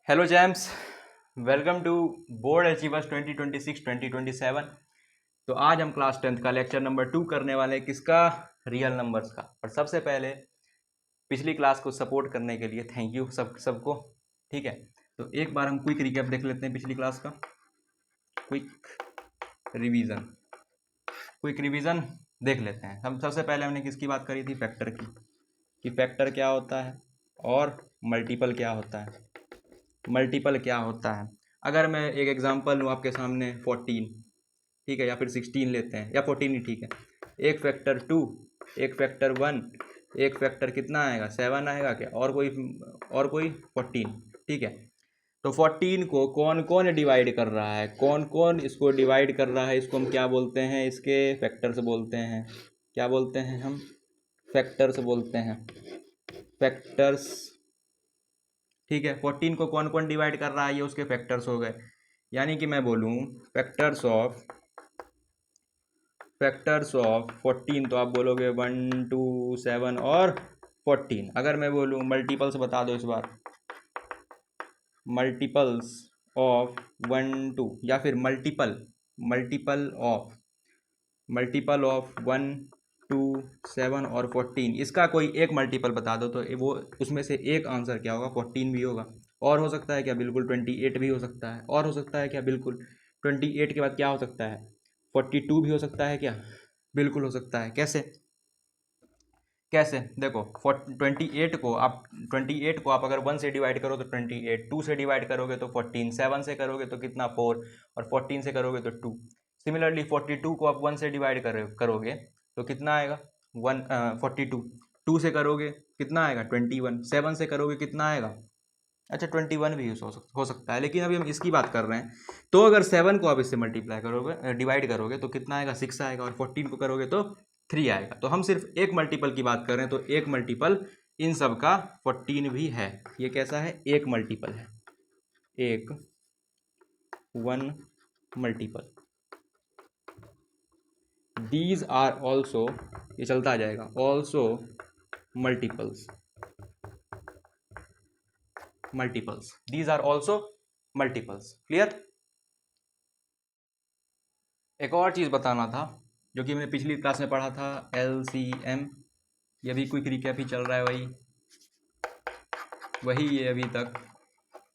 Hello James, welcome to board achievers 2026-2027। तो आज हम क्लास 10th का लेक्चर नंबर 2 करने वाले हैं। किसका? रियल नंबर्स का। और सबसे पहले पिछली क्लास को सपोर्ट करने के लिए थैंक यू सबको। ठीक है, तो एक बार हम क्विक रिकैप देख लेते हैं पिछली क्लास का। क्विक रिवीजन देख लेते हैं। हम सबसे पहले हमने किसकी बात करी थी? फैक्टर की, कि फैक्टर क्या होता है और मल्टीपल क्या होता है। मल्टीपल क्या होता है, अगर मैं एक एग्जांपल लूँ आपके सामने 14, ठीक है, या फिर 16 लेते हैं, या 14 ही ठीक है। एक फैक्टर 2, एक फैक्टर 1, एक फैक्टर कितना आएगा? 7 आएगा क्या? और कोई 14, ठीक है। तो 14 को कौन कौन डिवाइड कर रहा है? कौन कौन इसको डिवाइड कर रहा है? इसको हम क्या बोलते हैं? इसके फैक्टर्स बोलते हैं। क्या बोलते हैं हम? फैक्टर्स बोलते हैं। फैक्टर्स, ठीक है। 14 को कौन कौन डिवाइड कर रहा है, ये उसके फैक्टर्स हो गए। यानी कि मैं बोलूँ फैक्टर्स ऑफ 14, तो आप बोलोगे 1 2 7 और 14। अगर मैं बोलूँ मल्टीपल्स बता दो इस बार, मल्टीपल्स ऑफ 1 2, या फिर मल्टीपल ऑफ 1 2 7 और 14, इसका कोई एक मल्टीपल बता दो तो वो उसमें से एक आंसर क्या होगा? 14 भी होगा। और हो सकता है क्या? बिल्कुल 28 भी हो सकता है। और हो सकता है क्या? बिल्कुल 28 के बाद क्या हो सकता है? 42 भी हो सकता है क्या? बिल्कुल हो सकता है। कैसे कैसे देखो, 28 को आप अगर 1 से डिवाइड करो तो 28, 2 से डिवाइड करोगे तो 14, 7 से करोगे तो कितना? 4, और 14 से करोगे तो 2। सिमिलरली 42 को आप 1 से डिवाइड करोगे तो कितना आएगा? 42। 2 से करोगे कितना आएगा? 21। 7 से करोगे कितना आएगा? अच्छा, 21 भी हो सकता है, लेकिन अभी हम इसकी बात कर रहे हैं। तो अगर 7 को आप इससे मल्टीप्लाई करोगे, डिवाइड करोगे तो कितना आएगा? 6 आएगा। और 14 को करोगे तो 3 आएगा। तो हम सिर्फ एक मल्टीपल की बात कर रहे हैं, तो एक मल्टीपल इन सब का 14 भी है। ये कैसा है? एक मल्टीपल है, एक 1 मल्टीपल। दीज आर ऑल्सो, ये चलता आ जाएगा, also multiples. These are also multiples. Clear? एक और चीज़ बताना था जो कि मैंने पिछली क्लास में पढ़ा था, LCM। ये भी क्विक रिकैप ही चल रहा है, वही ये अभी तक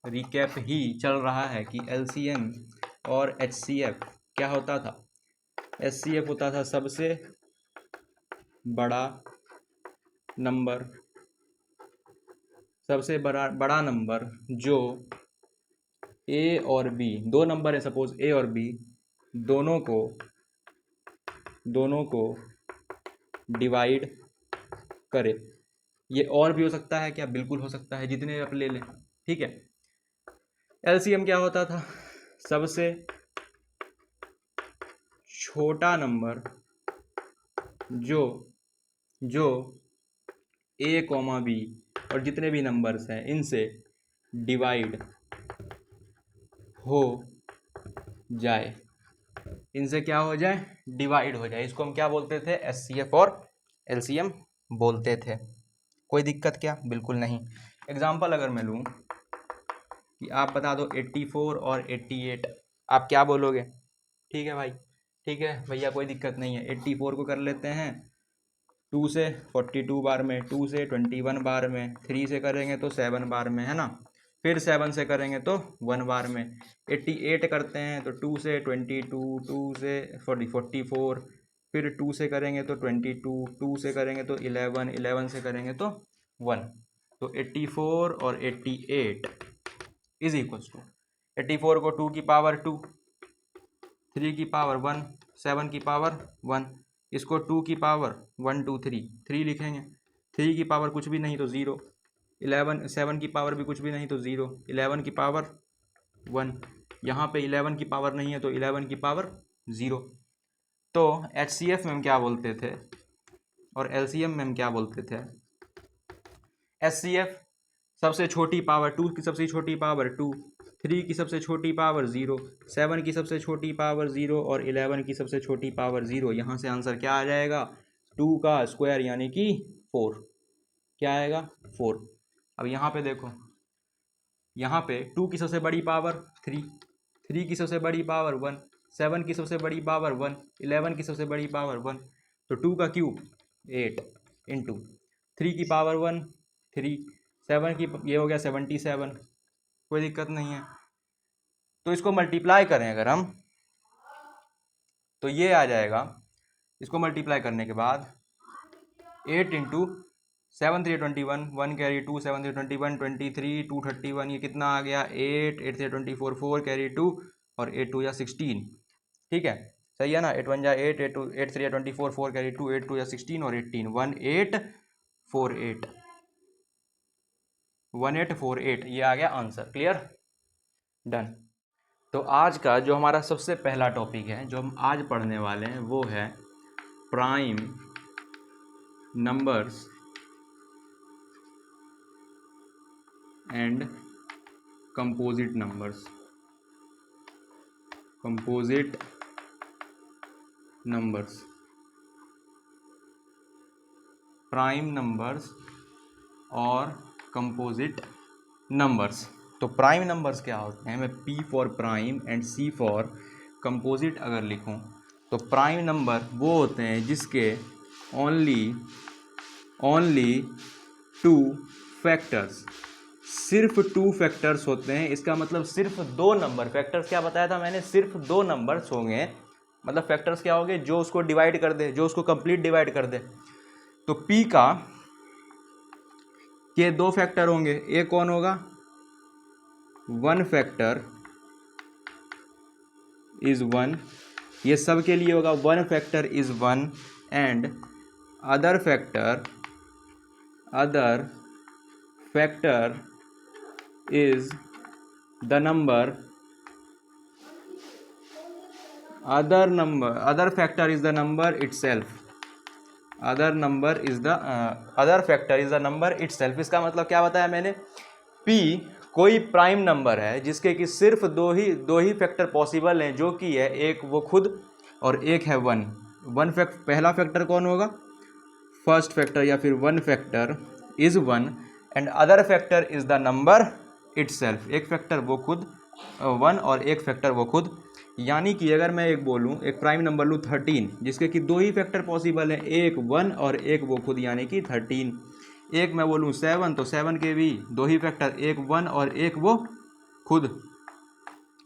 रिकैप ही चल रहा है कि LCM और HCF क्या होता था। HCF होता था सबसे बड़ा नंबर, सबसे बड़ा नंबर जो A और B, दो नंबर है सपोज A और B, दोनों को डिवाइड करे। ये और भी हो सकता है क्या? बिल्कुल हो सकता है, जितने आप ले लें, ठीक है। LCM क्या होता था? सबसे छोटा नंबर जो A, B और जितने भी नंबर्स हैं इनसे डिवाइड हो जाए। इनसे क्या हो जाए? डिवाइड हो जाए। इसको हम क्या बोलते थे? HCF और LCM बोलते थे। कोई दिक्कत क्या? बिल्कुल नहीं। एग्जाम्पल अगर मैं लूँ कि आप बता दो 84 और 88, आप क्या बोलोगे? ठीक है भाई, ठीक है भैया, कोई दिक्कत नहीं है। 84 को कर लेते हैं 2 से 42 बार में, 2 से 21 बार में, 3 से करेंगे तो 7 बार में, है ना। फिर 7 से करेंगे तो 1 बार में। 88 करते हैं तो 2 से 22, 2 से 44, फिर 2 से करेंगे तो 22, 2 से करेंगे तो 11, 11 से करेंगे तो 1। तो 84 और 88 इज इक्वल टू 84 को 2 की पावर 2, 3 की पावर 1, 7 की पावर 1, इसको 2 की पावर 1 2 3 लिखेंगे। 3 की पावर कुछ भी नहीं तो 0, 11 7 की पावर भी कुछ भी नहीं तो 0, 11 की पावर 1, यहाँ पे 11 की पावर नहीं है तो 11 की पावर 0। तो HCF में हम क्या बोलते थे और LCM में हम क्या बोलते थे? HCF सबसे छोटी पावर 2 की सबसे छोटी पावर 2, 3 की सबसे छोटी पावर 0, 7 की सबसे छोटी पावर 0 और 11 की सबसे छोटी पावर 0। यहाँ से आंसर क्या आ जाएगा? 2 का स्क्वायर यानी कि 4। क्या आएगा? 4। अब यहाँ पे देखो, यहाँ पे 2 की सबसे बड़ी पावर 3, 3 की सबसे बड़ी पावर 1, 7 की सबसे बड़ी पावर 1, 11 की सबसे बड़ी पावर 1, तो 2 का क्यूब 8 इंटू 3 की पावर 1 3, 7 की ये हो गया 77, कोई दिक्कत नहीं है। तो इसको मल्टीप्लाई करें अगर हम, तो ये आ जाएगा, इसको मल्टीप्लाई करने के बाद 8 इंटू 7 3 21, 1 कैरी 2, 7 3 21, 23 231, ये कितना आ गया 8, 8 3 24, 4 कैरी 2 और 8 2 या 16, ठीक है सही है ना। 8 1 जा 8, 8 2 8 3 24, 4 कैरी 2, 8 2 या 16 और 18, 1848, 1848 ये आ गया आंसर। Clear, done. तो आज का जो हमारा सबसे पहला टॉपिक है जो हम आज पढ़ने वाले हैं वो है prime numbers and composite numbers. Composite numbers, prime numbers और कंपोजिट नंबर्स। तो प्राइम नंबर्स क्या होते हैं, मैं P for prime and C for composite अगर लिखूं तो प्राइम नंबर वो होते हैं जिसके ओनली 2 फैक्टर्स, सिर्फ 2 फैक्टर्स होते हैं। इसका मतलब सिर्फ 2 नंबर, फैक्टर्स क्या बताया था मैंने, सिर्फ 2 नंबर्स होंगे, मतलब फैक्टर्स क्या होंगे, जो उसको डिवाइड कर दे, जो उसको कंप्लीट डिवाइड कर दे। तो P का के 2 फैक्टर होंगे, एक कौन होगा, 1 फैक्टर इज 1, ये सब के लिए होगा 1 factor is 1 and other factor is the number, other factor is the number itself, other factor is the number itself. इसका मतलब क्या बताया मैंने, P कोई प्राइम नंबर है जिसके कि सिर्फ दो ही फैक्टर पॉसिबल हैं, जो कि है एक वो खुद और एक है 1। पहला फैक्टर कौन होगा, फर्स्ट फैक्टर या फिर 1 factor is 1 and other factor is the number itself, एक फैक्टर वो खुद 1 और एक फैक्टर वो खुद। यानी कि अगर मैं एक बोलूँ, एक प्राइम नंबर लूँ 13 जिसके कि 2 ही फैक्टर पॉसिबल हैं, एक 1 और एक वो खुद यानी कि 13। एक मैं बोलूँ 7 तो 7 के भी 2 ही फैक्टर, एक 1 और एक वो खुद,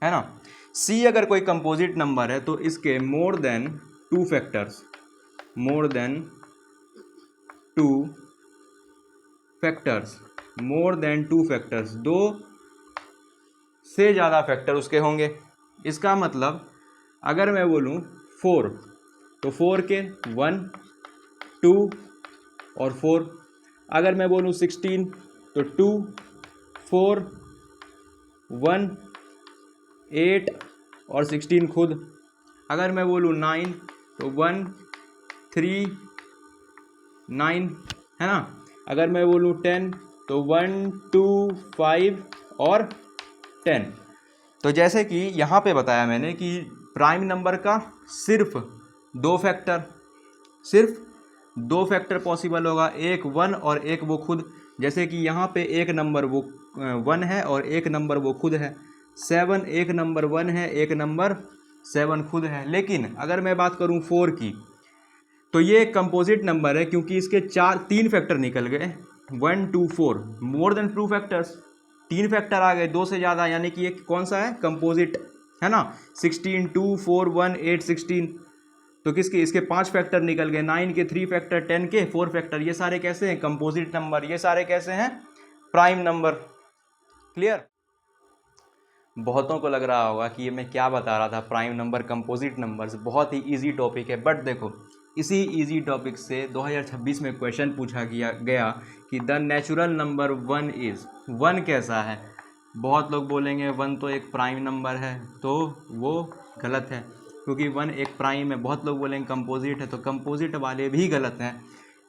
है ना। C अगर कोई कंपोजिट नंबर है तो इसके more than 2 factors, more than 2 factors, 2 से ज़्यादा फैक्टर उसके होंगे। इसका मतलब अगर मैं बोलूँ 4 तो 4 के 1 2 और 4, अगर मैं बोलूँ 16 तो 2 4 1 8 और 16 खुद, अगर मैं बोलूँ 9 तो 1 3 9, है ना। अगर मैं बोलूँ 10 तो 1 2 5 और 10। तो जैसे कि यहाँ पे बताया मैंने कि प्राइम नंबर का सिर्फ 2 फैक्टर पॉसिबल होगा, एक 1 और एक वो खुद। जैसे कि यहाँ पे एक नंबर वो 1 है और एक नंबर वो खुद है, 7 एक नंबर 1 है, एक नंबर 7 खुद है। लेकिन अगर मैं बात करूँ 4 की तो ये एक कंपोजिट नंबर है क्योंकि इसके 3 फैक्टर निकल गए, 1 2 4, मोर देन 2 फैक्टर्स, 3 फैक्टर आ गए 2 से ज़्यादा, यानी कि ये कौन सा है, कंपोजिट, है ना। 16 2 4 1 8 16, तो किसके, इसके 5 फैक्टर निकल गए, 9 के 3 फैक्टर, 10 के 4 फैक्टर, ये सारे कैसे हैं, कंपोजिट नंबर, ये सारे कैसे हैं, प्राइम नंबर। क्लियर। बहुतों को लग रहा होगा कि ये मैं क्या बता रहा था, प्राइम नंबर कंपोजिट नंबर्स, बहुत ही इजी टॉपिक है। बट देखो इसी इजी टॉपिक से 2026 में क्वेश्चन पूछा गया कि द नेचुरल नंबर 1 इज़, 1 कैसा है। बहुत लोग बोलेंगे 1 तो एक प्राइम नंबर है, तो वो गलत है क्योंकि 1 एक प्राइम है। बहुत लोग बोलेंगे कंपोजिट है, तो कंपोजिट वाले भी गलत हैं।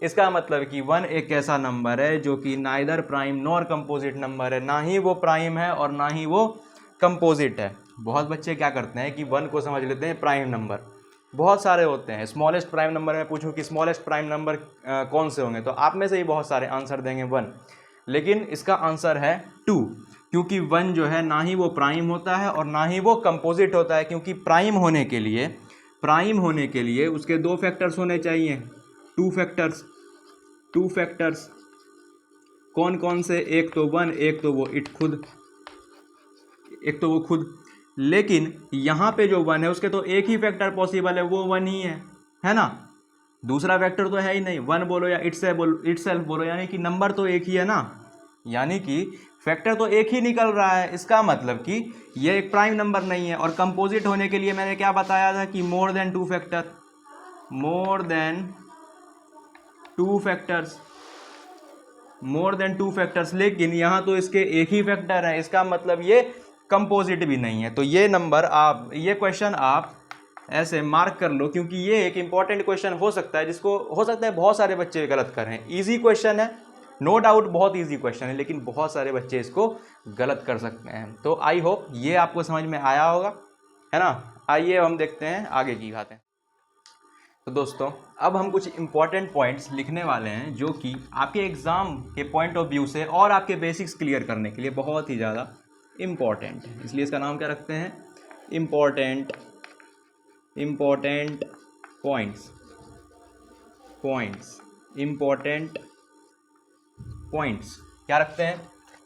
इसका मतलब कि 1 एक ऐसा नंबर है जो कि neither prime nor composite number है, ना ही वो प्राइम है और ना ही वो कंपोजिट है। बहुत बच्चे क्या करते हैं कि 1 को समझ लेते हैं प्राइम नंबर, बहुत सारे होते हैं। स्मॉलेस्ट प्राइम नंबर में पूछूं कि स्मॉलेस्ट प्राइम नंबर कौन से होंगे, तो आप में से ही बहुत सारे आंसर देंगे 1, लेकिन इसका आंसर है 2, क्योंकि 1 जो है ना ही वो प्राइम होता है और ना ही वो कंपोजिट होता है, क्योंकि प्राइम होने के लिए उसके 2 फैक्टर्स होने चाहिए, 2 फैक्टर्स। कौन कौन से? एक तो 1, एक तो वो खुद। लेकिन यहाँ पे जो 1 है उसके तो एक ही फैक्टर पॉसिबल है, वो 1 ही है ना। दूसरा फैक्टर तो है ही नहीं। 1 बोलो या इटसेल्फ बोलो, यानी कि नंबर तो एक ही है ना, यानी कि फैक्टर तो एक ही निकल रहा है। इसका मतलब कि ये एक प्राइम नंबर नहीं है। और कंपोजिट होने के लिए मैंने क्या बताया था कि मोर देन टू फैक्टर्स। लेकिन यहाँ तो इसके एक ही फैक्टर है, इसका मतलब ये कंपोजिट भी नहीं है। तो ये क्वेश्चन आप ऐसे मार्क कर लो, क्योंकि ये एक इंपॉर्टेंट क्वेश्चन हो सकता है, जिसको हो सकता है बहुत सारे बच्चे गलत करें। इजी क्वेश्चन है, नो डाउट बहुत इजी क्वेश्चन है, लेकिन बहुत सारे बच्चे इसको गलत कर सकते हैं। तो आई होप ये आपको समझ में आया होगा, है ना। आइए हम देखते हैं आगे की बातें। तो दोस्तों अब हम कुछ इंपॉर्टेंट पॉइंट्स लिखने वाले हैं, जो कि आपके एग्ज़ाम के पॉइंट ऑफ व्यू से और आपके बेसिक्स क्लियर करने के लिए बहुत ही ज़्यादा इम्पॉर्टेंट है। इसलिए इसका नाम क्या रखते हैं? इम्पॉर्टेंट पॉइंट्स क्या रखते हैं?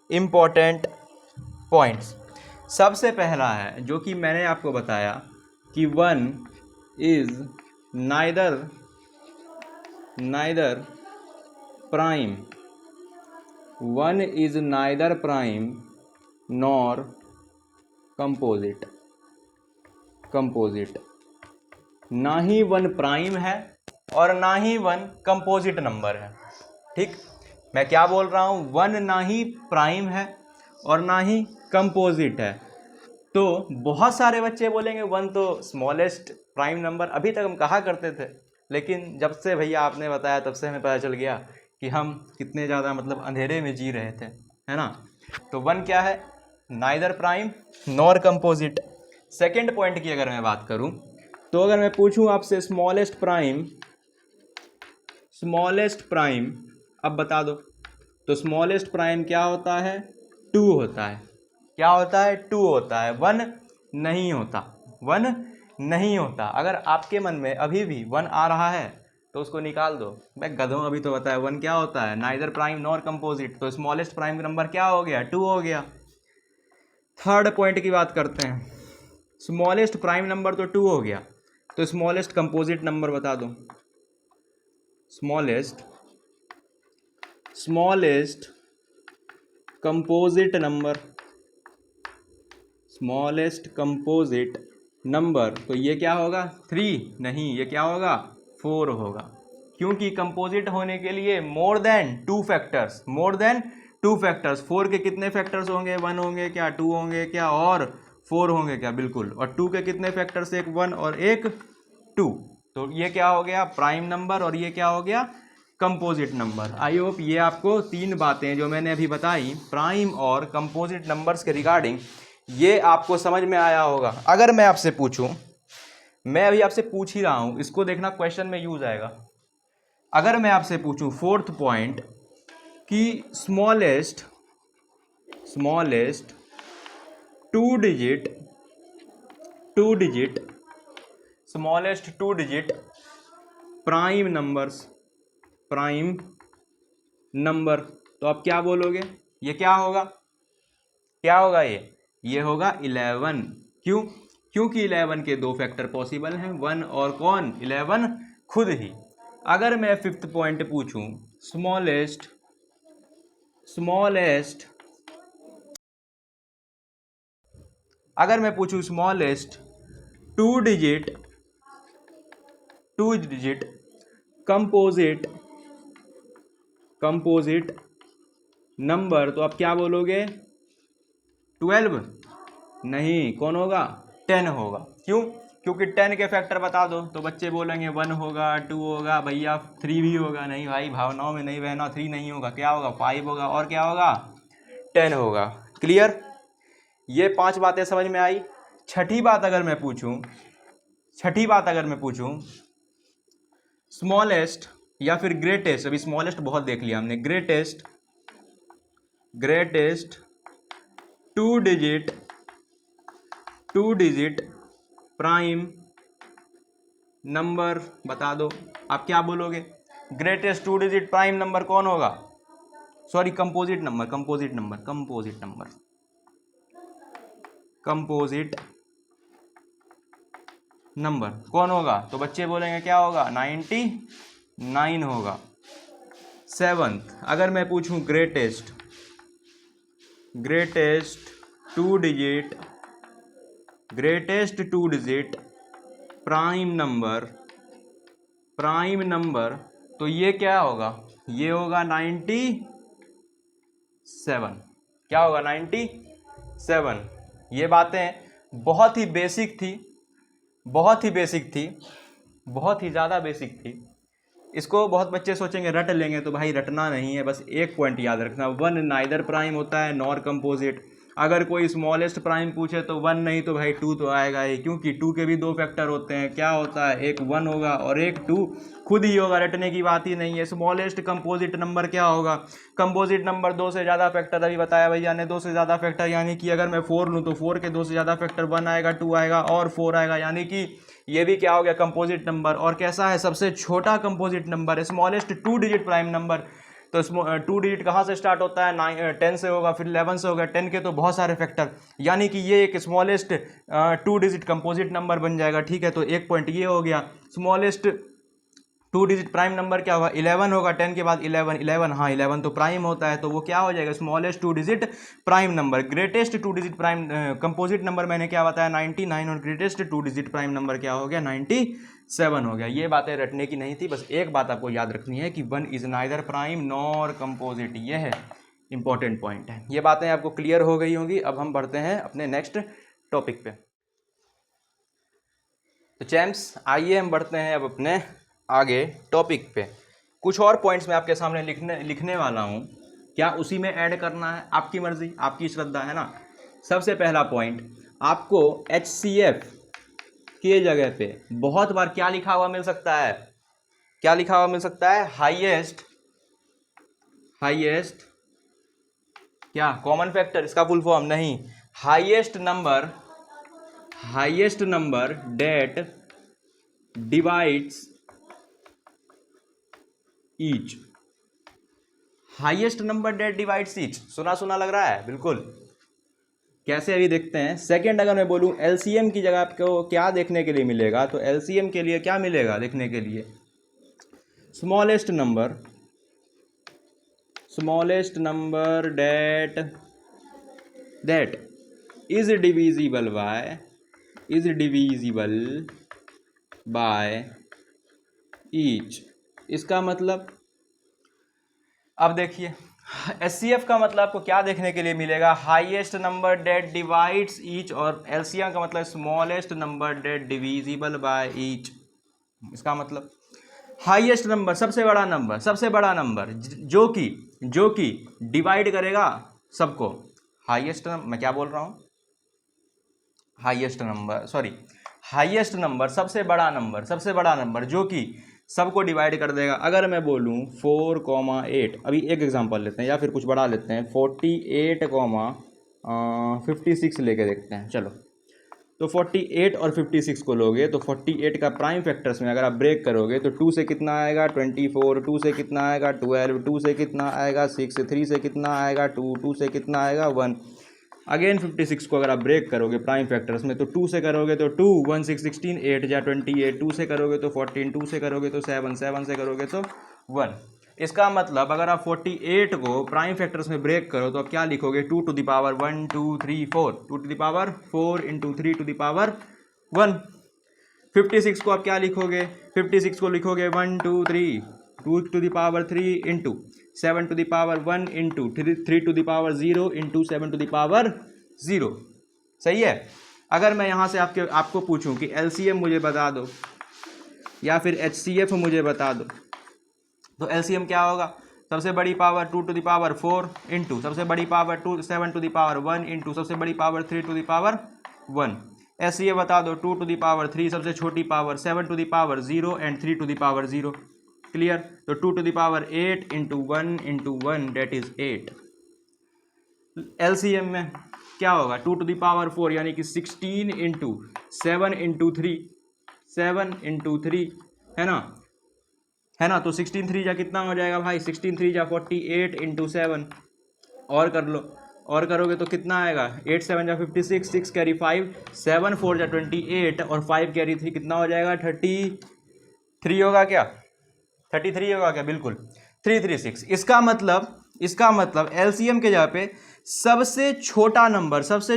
Important points. सबसे पहला है जो कि मैंने आपको बताया कि 1 is neither prime nor composite. ना ही 1 प्राइम है और ना ही 1 कंपोजिट नंबर है। ठीक, मैं क्या बोल रहा हूँ? 1 ना ही प्राइम है और ना ही कंपोजिट है। तो बहुत सारे बच्चे बोलेंगे 1 तो स्मॉलेस्ट प्राइम नंबर। अभी तक हम कहा करते थे, लेकिन जब से भैया आपने बताया तब से हमें पता चल गया कि हम कितने ज़्यादा मतलब अंधेरे में जी रहे थे, है ना। तो 1 क्या है? Neither prime nor composite. Second point की अगर मैं बात करूं, तो अगर मैं पूछूं आपसे स्मॉलेस्ट प्राइम अब बता दो, तो स्मॉलेस्ट प्राइम क्या होता है? 2 होता है। क्या होता है? 2 होता है। 1 नहीं होता। अगर आपके मन में अभी भी 1 आ रहा है तो उसको निकाल दो। मैं गधों, अभी तो बताया 1 क्या होता है? Neither prime nor composite. तो स्मॉलेस्ट प्राइम नंबर क्या हो गया? 2 हो गया। थर्ड पॉइंट की बात करते हैं। स्मॉलेस्ट प्राइम नंबर तो 2 हो गया, तो स्मॉलेस्ट कंपोजिट नंबर बता दो। स्मॉलेस्ट कंपोजिट नंबर, तो ये क्या होगा? 3 नहीं, ये क्या होगा? 4 होगा। क्योंकि कंपोजिट होने के लिए मोर देन टू फैक्टर्स। 4 के कितने फैक्टर्स होंगे? 1 होंगे क्या? 2 होंगे क्या? और 4 होंगे क्या? बिल्कुल। और 2 के कितने फैक्टर्स? एक 1 और एक 2। तो ये क्या हो गया? Prime number. और ये क्या हो गया? Composite number. आई होप ये आपको 3 बातें जो मैंने अभी बताई प्राइम और कंपोजिट नंबर्स के रिगार्डिंग, ये आपको समझ में आया होगा। अगर मैं आपसे पूछूं, मैं अभी आपसे पूछ ही रहा हूं, इसको देखना क्वेश्चन में यूज आएगा। अगर मैं आपसे पूछूं फोर्थ पॉइंट कि smallest two digit prime number, तो आप क्या बोलोगे? ये क्या होगा? ये होगा 11। क्यों? क्योंकि 11 के 2 फैक्टर पॉसिबल हैं, 1 और कौन? 11 खुद ही। अगर मैं फिफ्थ पॉइंट पूछूं, स्मॉलेस्ट अगर मैं पूछूं smallest two digit composite number, तो आप क्या बोलोगे? 12 नहीं, कौन होगा? 10 होगा। क्यों? क्योंकि 10 के फैक्टर बता दो, तो बच्चे बोलेंगे 1 होगा, 2 होगा, भैया 3 भी होगा। नहीं भाई, भावनाओं में नहीं बहना, 3 नहीं होगा। क्या होगा? 5 होगा। और क्या होगा? 10 होगा। क्लियर? ये 5 बातें समझ में आई। छठी बात अगर मैं पूछूं स्मॉलेस्ट या फिर ग्रेटेस्ट, अभी स्मॉलेस्ट बहुत देख लिया हमने, greatest two digit prime number बता दो। आप क्या बोलोगे? Greatest two digit prime number कौन होगा? सॉरी, कंपोजिट नंबर कौन होगा? तो बच्चे बोलेंगे क्या होगा? 99 होगा। सेवंथ, अगर मैं पूछूं greatest two digit prime number, तो ये क्या होगा? ये होगा 97। क्या होगा? 97। ये बातें बहुत ही ज़्यादा बेसिक थी। इसको बहुत बच्चे सोचेंगे रट लेंगे, तो भाई रटना नहीं है, बस एक पॉइंट याद रखना, वन नाइदर प्राइम होता है नॉर कंपोजिट। अगर कोई स्मॉलेस्ट प्राइम पूछे तो वन नहीं तो भाई टू तो आएगा ही, क्योंकि टू के भी दो फैक्टर होते हैं। क्या होता है? एक वन होगा और एक टू खुद ही होगा, रटने की बात ही नहीं है। स्मॉलेस्ट कंपोजिट नंबर क्या होगा? कंपोजिट नंबर दो से ज़्यादा फैक्टर, अभी बताया भैया ने, दो से ज़्यादा फैक्टर, यानी कि अगर मैं 4 लूँ तो 4 के दो से ज़्यादा फैक्टर 1 आएगा, 2 आएगा और 4 आएगा, यानी कि ये भी क्या हो गया? Composite number. और कैसा है? सबसे छोटा कंपोजिट नंबर है, smallest two digit prime number. तो टू डिजिट कहाँ से स्टार्ट होता है? 10 से होगा, फिर 11 से होगा, 10 के तो बहुत सारे फैक्टर, यानी कि ये एक smallest two digit composite number बन जाएगा। ठीक है, तो एक पॉइंट ये हो गया। Smallest two digit prime number क्या होगा? 11 होगा, 10 के बाद 11, हाँ 11 तो प्राइम होता है, तो वो क्या हो जाएगा? Smallest two digit prime number. Greatest two digit prime composite number मैंने क्या बताया? 99, और greatest two digit prime number क्या हो गया? 97 हो गया। ये बातें रटने की नहीं थी, बस एक बात आपको याद रखनी है कि one is neither prime nor composite, ये है इंपॉर्टेंट पॉइंट है। ये बातें आपको क्लियर हो गई होंगी। अब हम बढ़ते हैं अपने नेक्स्ट टॉपिक पे। तो चैम्प्स, आइए हम बढ़ते हैं अब अपने आगे टॉपिक पे। कुछ और पॉइंट्स मैं आपके सामने लिखने वाला हूँ, क्या उसी में ऐड करना है? आपकी मर्जी, आपकी श्रद्धा है ना। सबसे पहला पॉइंट, आपको HCF के जगह पे बहुत बार क्या लिखा हुआ मिल सकता है? क्या लिखा हुआ मिल सकता है? हाईएस्ट क्या? कॉमन फैक्टर, इसका फुल फॉर्म नहीं, highest number that divides each. Highest number that divides each, सुना लग रहा है? बिल्कुल। कैसे? अभी देखते हैं। सेकंड, अगर मैं बोलूं LCM की जगह आपको क्या देखने के लिए मिलेगा, तो LCM के लिए क्या मिलेगा देखने के लिए? Smallest number that is divisible by each. इसका मतलब, अब देखिए, HCF का मतलब आपको क्या देखने के लिए मिलेगा? Highest number that divides each, और LCM का मतलब smallest number that divisible by each. इसका मतलब हाईएस्ट नंबर, सबसे बड़ा नंबर जो कि डिवाइड करेगा सबको। हाईएस्ट नंबर, मैं क्या बोल रहा हूँ? हाईएस्ट नंबर, सबसे बड़ा नंबर जो कि सबको डिवाइड कर देगा। अगर मैं बोलूँ 4,8, अभी एक एग्जांपल लेते हैं या फिर कुछ बढ़ा लेते हैं, 48,56 लेके देखते हैं। चलो, तो 48 और 56 को लोगे तो 48 का प्राइम फैक्टर्स में अगर आप ब्रेक करोगे तो 2 से कितना आएगा? 24, 2 से कितना आएगा? 12, 2 से कितना आएगा? 6, 3 से कितना आएगा? 2, 2 से कितना आएगा? 1। अगेन 56 को अगर आप ब्रेक करोगे प्राइम फैक्टर्स में, तो 2 से करोगे तो 2, 1 6 16, 8 या 28, 2 से करोगे तो 14, 2 से करोगे तो 7, 7 से करोगे तो 1। इसका मतलब अगर आप 48 को प्राइम फैक्टर्स में ब्रेक करो तो आप क्या लिखोगे? 2 to the power 1 2 3 4, 2 to the power 4 into 3 to the power 1। 56 को आप क्या लिखोगे? 56 को लिखोगे 1 2 3, 2 to the power 3 into 7 to the power 1 into 3 to the power 0 into 7 to the power 0। सही है। अगर मैं यहाँ से आपको पूछूं कि LCM मुझे बता दो या फिर HCF मुझे बता दो, तो LCM क्या होगा? सबसे बड़ी power 2 to the power 4 into सबसे बड़ी power 7 to the power 1 into सबसे बड़ी power 3 to the power 1। HCF बता दो 2 टू द पावर 3 सबसे छोटी power, 7 to the power 0 and 3 to the power 0। Clear? तो 2 to the power 8 into 1 that is 8। LCM में क्या होगा 2 टू द पावर 4 यानी कि 16 इंटू 7 इंटू 3, 7 इंटू 3 है ना। तो 16 3 जा कितना हो जाएगा भाई, 16 3 जा 48 इंटू 7 और कर लो, और करोगे तो कितना आएगा 8 7 जा 56, 6 कैरी 5, 7 4 जा 28 और 5 कैरी 3 कितना हो जाएगा 33 होगा क्या, 33 होगा क्या, बिल्कुल 336। इसका मतलब एलसीएम के जगह पे सबसे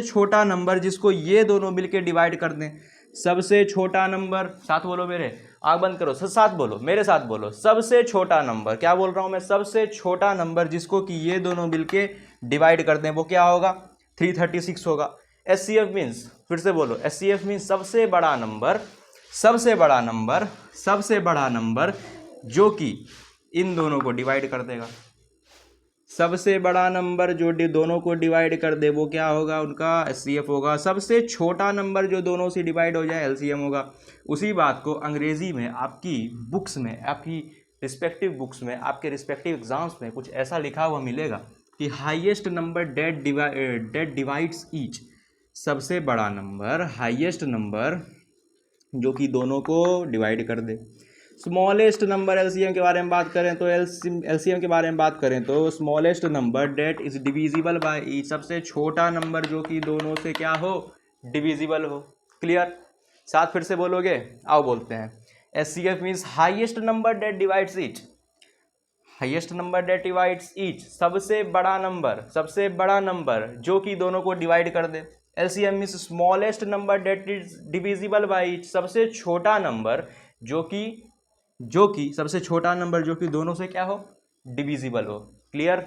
छोटा नंबर जिसको ये दोनों मिलके डिवाइड कर दें, सबसे छोटा नंबर, साथ बोलो मेरे, आग बंद करो, साथ बोलो, मेरे साथ बोलो, सबसे छोटा नंबर, क्या बोल रहा हूं मैं, सबसे छोटा नंबर जिसको कि ये दोनों मिलके डिवाइड कर दें वो क्या होगा 336 होगा। एचसीएफ मीन्स, फिर से बोलो, एचसीएफ मीन्स सबसे बड़ा नंबर जो कि इन दोनों को डिवाइड कर देगा। सबसे बड़ा नंबर जो दोनों को डिवाइड कर दे वो क्या होगा, उनका एचसीएफ होगा। सबसे छोटा नंबर जो दोनों से डिवाइड हो जाए एलसीएम होगा। उसी बात को अंग्रेजी में आपकी बुक्स में, आपकी रिस्पेक्टिव बुक्स में, आपके रिस्पेक्टिव एग्जाम्स में कुछ ऐसा लिखा हुआ मिलेगा कि highest number that divides each, सबसे बड़ा नंबर, हाईएस्ट नंबर जो कि दोनों को डिवाइड कर दे। स्मॉलेस्ट नंबर एलसीएम के बारे में बात करें तो एलसीएम के बारे में बात करें तो smallest number that is divisible by each, सबसे छोटा नंबर जो कि दोनों से क्या हो, डिविजिबल हो। क्लियर, साथ फिर से बोलोगे, आओ बोलते हैं। HCF means highest number that divides each, highest number that divides each, सबसे बड़ा नंबर जो कि दोनों को डिवाइड कर दे। LCM means smallest number that is divisible by each, सबसे छोटा नंबर जो कि सबसे छोटा नंबर जो कि दोनों से क्या हो, डिविजिबल हो। क्लियर,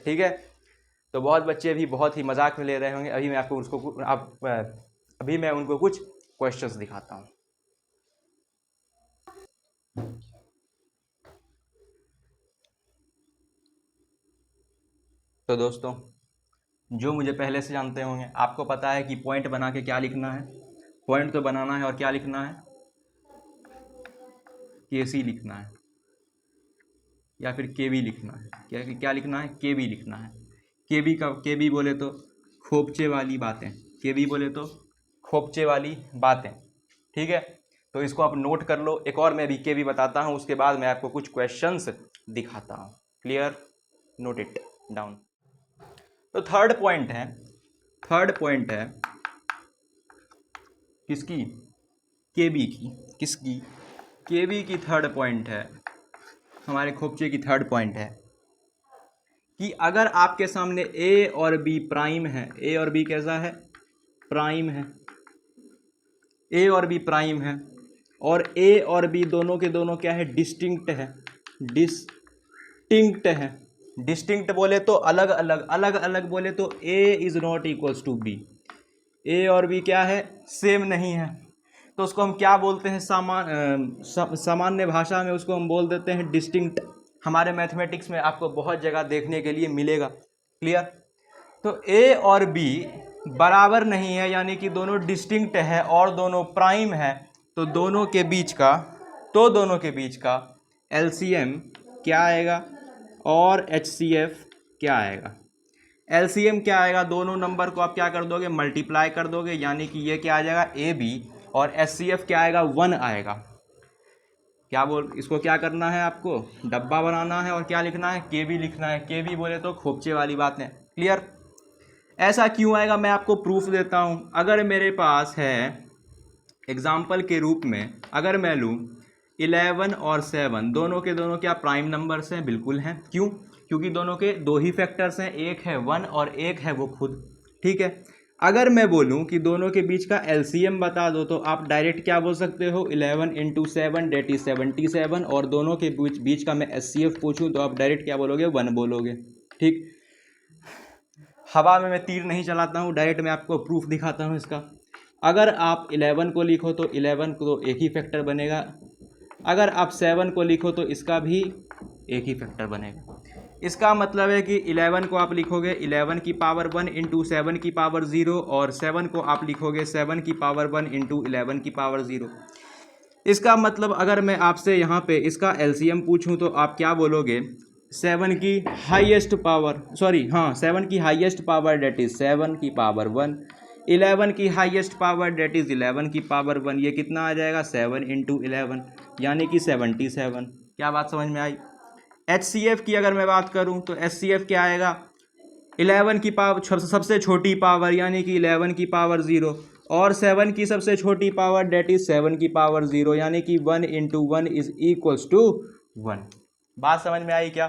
ठीक है। तो बहुत बच्चे अभी बहुत ही मजाक में ले रहे होंगे, अभी मैं उनको कुछ क्वेश्चंस दिखाता हूं। तो दोस्तों, जो मुझे पहले से जानते होंगे, आपको पता है कि पॉइंट बना के क्या लिखना है, पॉइंट तो बनाना है और क्या लिखना है, केसी लिखना है या फिर केबी लिखना है। क्या लिखना है, केबी लिखना है। केबी बोले तो खोपचे वाली बातें, केबी बोले तो खोपचे वाली बातें, ठीक है। तो इसको आप नोट कर लो। एक और मैं भी केबी बताता हूँ, उसके बाद मैं आपको कुछ क्वेश्चंस दिखाता हूँ। Clear, note it down. तो थर्ड पॉइंट है किसकी, केबी की, किसकी, केबी की थर्ड पॉइंट है, हमारे खोपचे की थर्ड पॉइंट है कि अगर आपके सामने ए और बी प्राइम है, ए और बी कैसा है, प्राइम है, ए और बी प्राइम है, और ए और बी दोनों के दोनों क्या है, डिस्टिंक्ट है। डिस्टिंक्ट बोले तो अलग अलग बोले तो A is not equals to B, A और बी क्या है, सेम नहीं है। तो उसको हम क्या बोलते हैं, सामान्य भाषा में उसको हम बोल देते हैं डिस्टिंक्ट। हमारे मैथमेटिक्स में आपको बहुत जगह देखने के लिए मिलेगा। क्लियर। तो ए और बी बराबर नहीं है, यानी कि दोनों डिस्टिंक्ट है और दोनों प्राइम है, तो दोनों के बीच का एलसीएम क्या आएगा और एचसीएफ क्या आएगा। एलसीएम क्या आएगा, दोनों नंबर को आप क्या कर दोगे, मल्टीप्लाई कर दोगे, यानी कि ये क्या आ जाएगा ए बी, और एचसीएफ क्या आएगा 1 आएगा। इसको क्या करना है, आपको डब्बा बनाना है और क्या लिखना है, केबी लिखना है। केबी बोले तो खोपचे वाली बातें। क्लियर। ऐसा क्यों आएगा, मैं आपको प्रूफ देता हूं। अगर मेरे पास है एग्जाम्पल के रूप में, अगर मैं लूं 11 और 7, दोनों के दोनों क्या प्राइम नंबर्स हैं, बिल्कुल हैं। क्यों, क्योंकि दोनों के दो ही फैक्टर्स हैं, एक है 1 और एक है वो खुद। ठीक है। अगर मैं बोलूं कि दोनों के बीच का एलसीएम बता दो, तो आप डायरेक्ट क्या बोल सकते हो, 11 इंटू 7 डेट इज 77, और दोनों के बीच का मैं एचसीएफ पूछूं तो आप डायरेक्ट क्या बोलोगे, 1 बोलोगे। ठीक। हवा में मैं तीर नहीं चलाता हूं, डायरेक्ट मैं आपको प्रूफ दिखाता हूं इसका। अगर आप 11 को लिखो तो 11 को एक ही फैक्टर बनेगा, अगर आप 7 को लिखो तो इसका भी एक ही फैक्टर बनेगा। इसका मतलब है कि 11 को आप लिखोगे 11 की पावर 1 इंटू 7 की पावर 0, और 7 को आप लिखोगे 7 की पावर 1 इंटू 11 की पावर 0। इसका मतलब अगर मैं आपसे यहाँ पे इसका एलसीएम पूछूं तो आप क्या बोलोगे, 7 की हाईएस्ट पावर, सॉरी हाँ 7 की हाईएस्ट पावर डेट इज 7 की पावर 1, 11 की हाईएस्ट पावर डेट इज 11 की पावर 1, ये कितना आ जाएगा 7 इंटू 11 यानी कि 77। क्या बात समझ में आई? HCF की अगर मैं बात करूं तो HCF क्या आएगा, 11 की पावर सबसे छोटी पावर यानी कि 11 की पावर 0 और 7 की सबसे छोटी पावर डेट इज 7 की पावर 0 यानी कि 1 इंटू 1 इज इक्वल्स टू 1। बात समझ में आई क्या?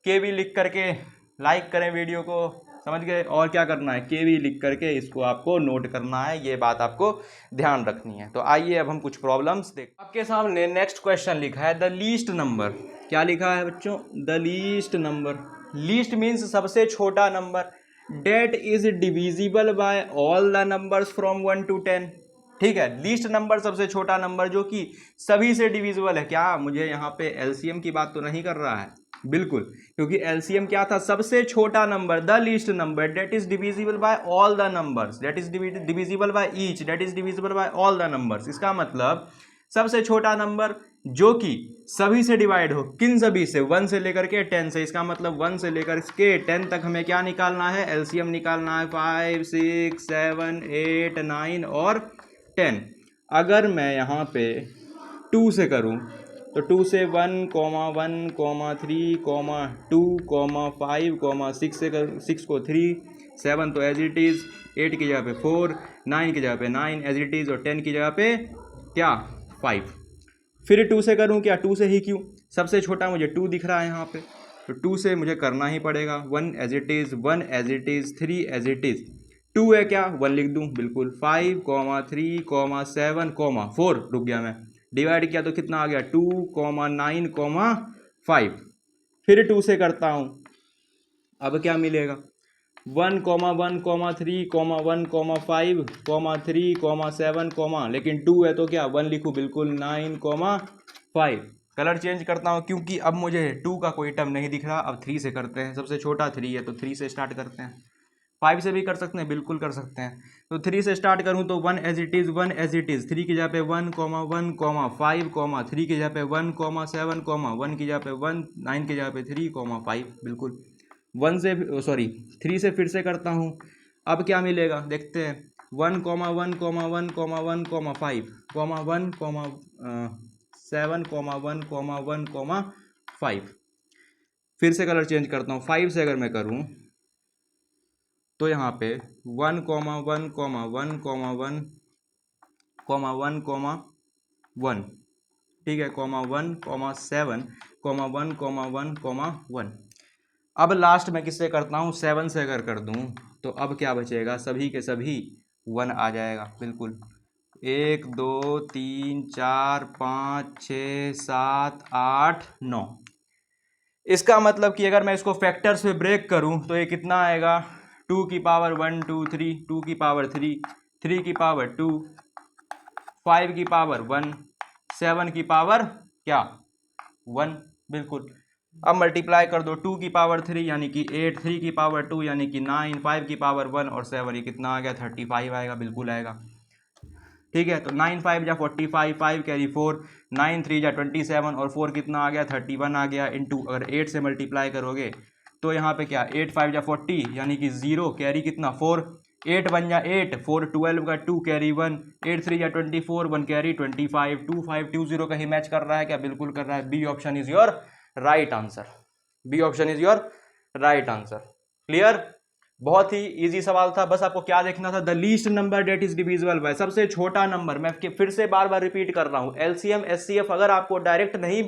केवी लिख करके लाइक करें वीडियो को, समझ गए? और क्या करना है, केवी लिख करके इसको आपको नोट करना है, ये बात आपको ध्यान रखनी है। तो आइए अब हम कुछ प्रॉब्लम्स देख। आपके सामने नेक्स्ट क्वेश्चन लिखा है द लीस्ट नंबर। क्या लिखा है बच्चों? The least number. Least means सबसे छोटा number, that is divisible by all the numbers from 1 to 10। ठीक है, लीस्ट नंबर सबसे छोटा नंबर जो कि सभी से डिविजिबल है। क्या मुझे यहाँ पे एलसीएम की बात तो नहीं कर रहा है? बिल्कुल, क्योंकि एलसीएम क्या था, सबसे छोटा number, the least number that is divisible by all the numbers, that is divisible by each, that is divisible by all the numbers. इसका मतलब सबसे छोटा नंबर जो कि सभी से डिवाइड हो। किन सभी से? 1 से लेकर के 10 से। इसका मतलब 1 से लेकर के 10 तक हमें क्या निकालना है, एलसीएम निकालना है। 5 6 7 8 9 और 10। अगर मैं यहाँ पे 2 से करूँ तो 2 से 1, 1, 3, 2, 5, 6 से कर, 6 को 3, 7 तो एज इट इज़, 8 की जगह पे 4, 9 की जगह पे 9 एज इट इज़ और 10 की जगह पे क्या 5। फिर 2 से करूँ क्या? 2 से ही क्यों? सबसे छोटा मुझे 2 दिख रहा है यहाँ पे, तो 2 से मुझे करना ही पड़ेगा। 1 as it is, 1 as it is, 3 as it is, 2 है क्या 1 लिख दूँ, बिल्कुल। 5, 3, 7, 4, रुक गया मैं, डिवाइड किया तो कितना आ गया 2, 9, 5। फिर 2 से करता हूँ, अब क्या मिलेगा 1, 1, 3, 1, 5, 3, 7, लेकिन 2 है तो क्या 1 लिखूँ, बिल्कुल 9, 5। कलर चेंज करता हूँ क्योंकि अब मुझे 2 का कोई टर्म नहीं दिख रहा। अब 3 से करते हैं, सबसे छोटा 3 है तो 3 से स्टार्ट करते हैं। 5 से भी कर सकते हैं, बिल्कुल कर सकते हैं। तो 3 से स्टार्ट करूँ तो 1 as it is, 1 as it is, 3 की जगह पे 1, 1, 5, 3 की जगह पे 1, 7, 1 की जगह पे 1, 9 की जगह पे 3, 5, बिल्कुल। 1 से, सॉरी 3 से फिर से करता हूँ। अब क्या मिलेगा देखते हैं, 1, 1, 1, 1, 5, 1, 7, 1, 1, 5। फिर से कलर चेंज करता हूँ। 5 से अगर मैं करूँ तो यहाँ पे 1, 1, 1, 1, 1, 1, ठीक है, 1, 7, 1, 1, 1। अब लास्ट में किससे करता हूँ, 7 से अगर कर दूँ तो अब क्या बचेगा, सभी के सभी 1 आ जाएगा, बिल्कुल। 1, 2, 3, 4, 5, 6, 7, 8, 9। इसका मतलब कि अगर मैं इसको फैक्टर्स में ब्रेक करूं तो ये कितना आएगा, 2 की पावर 1, 2, 3, 2 की पावर 3, 3 की पावर 2, 5 की पावर 1, 7 की पावर क्या 1, बिल्कुल। अब मल्टीप्लाई कर दो, 2 की पावर 3 यानी कि 8, 3 की पावर 2 यानी कि 9, 5 की पावर 1 और 7, ये कितना आ गया 35 आएगा, बिल्कुल आएगा। ठीक है, तो 9 5 जा 45, 5 कैरी 4, 9 3 जा 27 और 4 कितना आ गया 31 आ गया, इंटू अगर 8 से मल्टीप्लाई करोगे तो यहाँ पे क्या 8 5 जा 40 यानी कि 0, कैरी कितना 4, 8 1 जा 8, 4 12 का 2 कैरी 1, 8 3 जा 24, 1 कैरी 25, 2 5 2 0 कहीं मैच कर रहा है क्या, बिल्कुल कर रहा है। B option is your right answer, B option is your right answer. Clear? बहुत ही इजी सवाल था, बस आपको क्या देखना था, the least number that is divisible by, सबसे छोटा नंबर। मैं फिर से बार बार रिपीट कर रहा हूं, एलसीएम एचसीएफ अगर आपको डायरेक्ट नहीं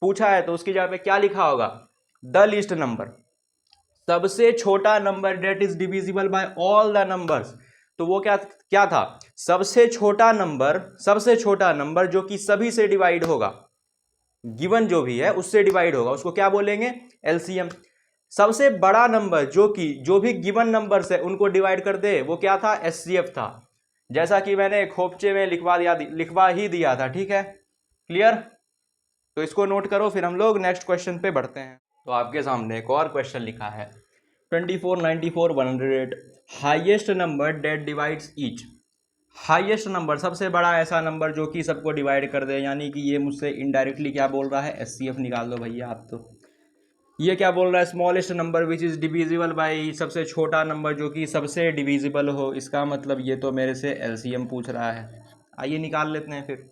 पूछा है तो उसकी जगह पे क्या लिखा होगा, द लीस्ट नंबर, सबसे छोटा number that is divisible by all the numbers. तो वो क्या क्या था, सबसे छोटा नंबर जो कि सभी से डिवाइड होगा, गिवन जो भी है उससे डिवाइड होगा, उसको क्या बोलेंगे, एलसीएम। सबसे बड़ा नंबर जो भी गिवन नंबर्स है उनको डिवाइड कर दे, वो क्या था, एचसीएफ था, जैसा कि मैंने खोपचे में लिखवा ही दिया था। ठीक है, क्लियर? तो इसको नोट करो, फिर हम लोग नेक्स्ट क्वेश्चन पे बढ़ते हैं। तो आपके सामने एक और क्वेश्चन लिखा है, 24, 94, 108, highest number that divides each. Highest number, सबसे बड़ा ऐसा नंबर जो कि सबको डिवाइड कर दे, यानी कि ये मुझसे इनडायरेक्टली क्या बोल रहा है, एचसीएफ निकाल दो भैया आप तो। ये क्या बोल रहा है, smallest number which is divisible by, सबसे छोटा नंबर जो कि सबसे डिविजिबल हो। इसका मतलब ये तो मेरे से एलसीएम पूछ रहा है। आइए निकाल लेते हैं फिर।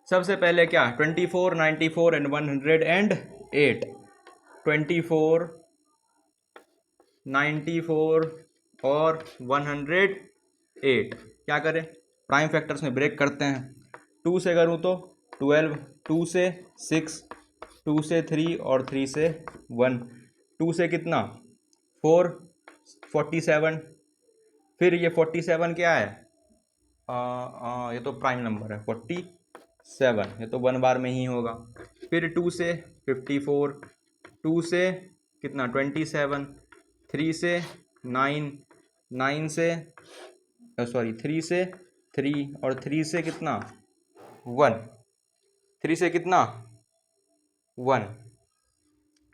सबसे पहले क्या, 24, 94 एंड 108। 24, 94 और 108 क्या करें, प्राइम फैक्टर्स में ब्रेक करते हैं। 2 से करूँ तो 12, 2 से 6, 2 से 3 और 3 से 1। 2 से कितना 4, 47। फिर ये 47 क्या है, ये तो प्राइम नंबर है 47, ये तो 1 बार में ही होगा। फिर 2 से 54, 2 से कितना 27, 3 से 9, 9 से 3 से 3 और 3 से कितना 1, 3 से कितना 1।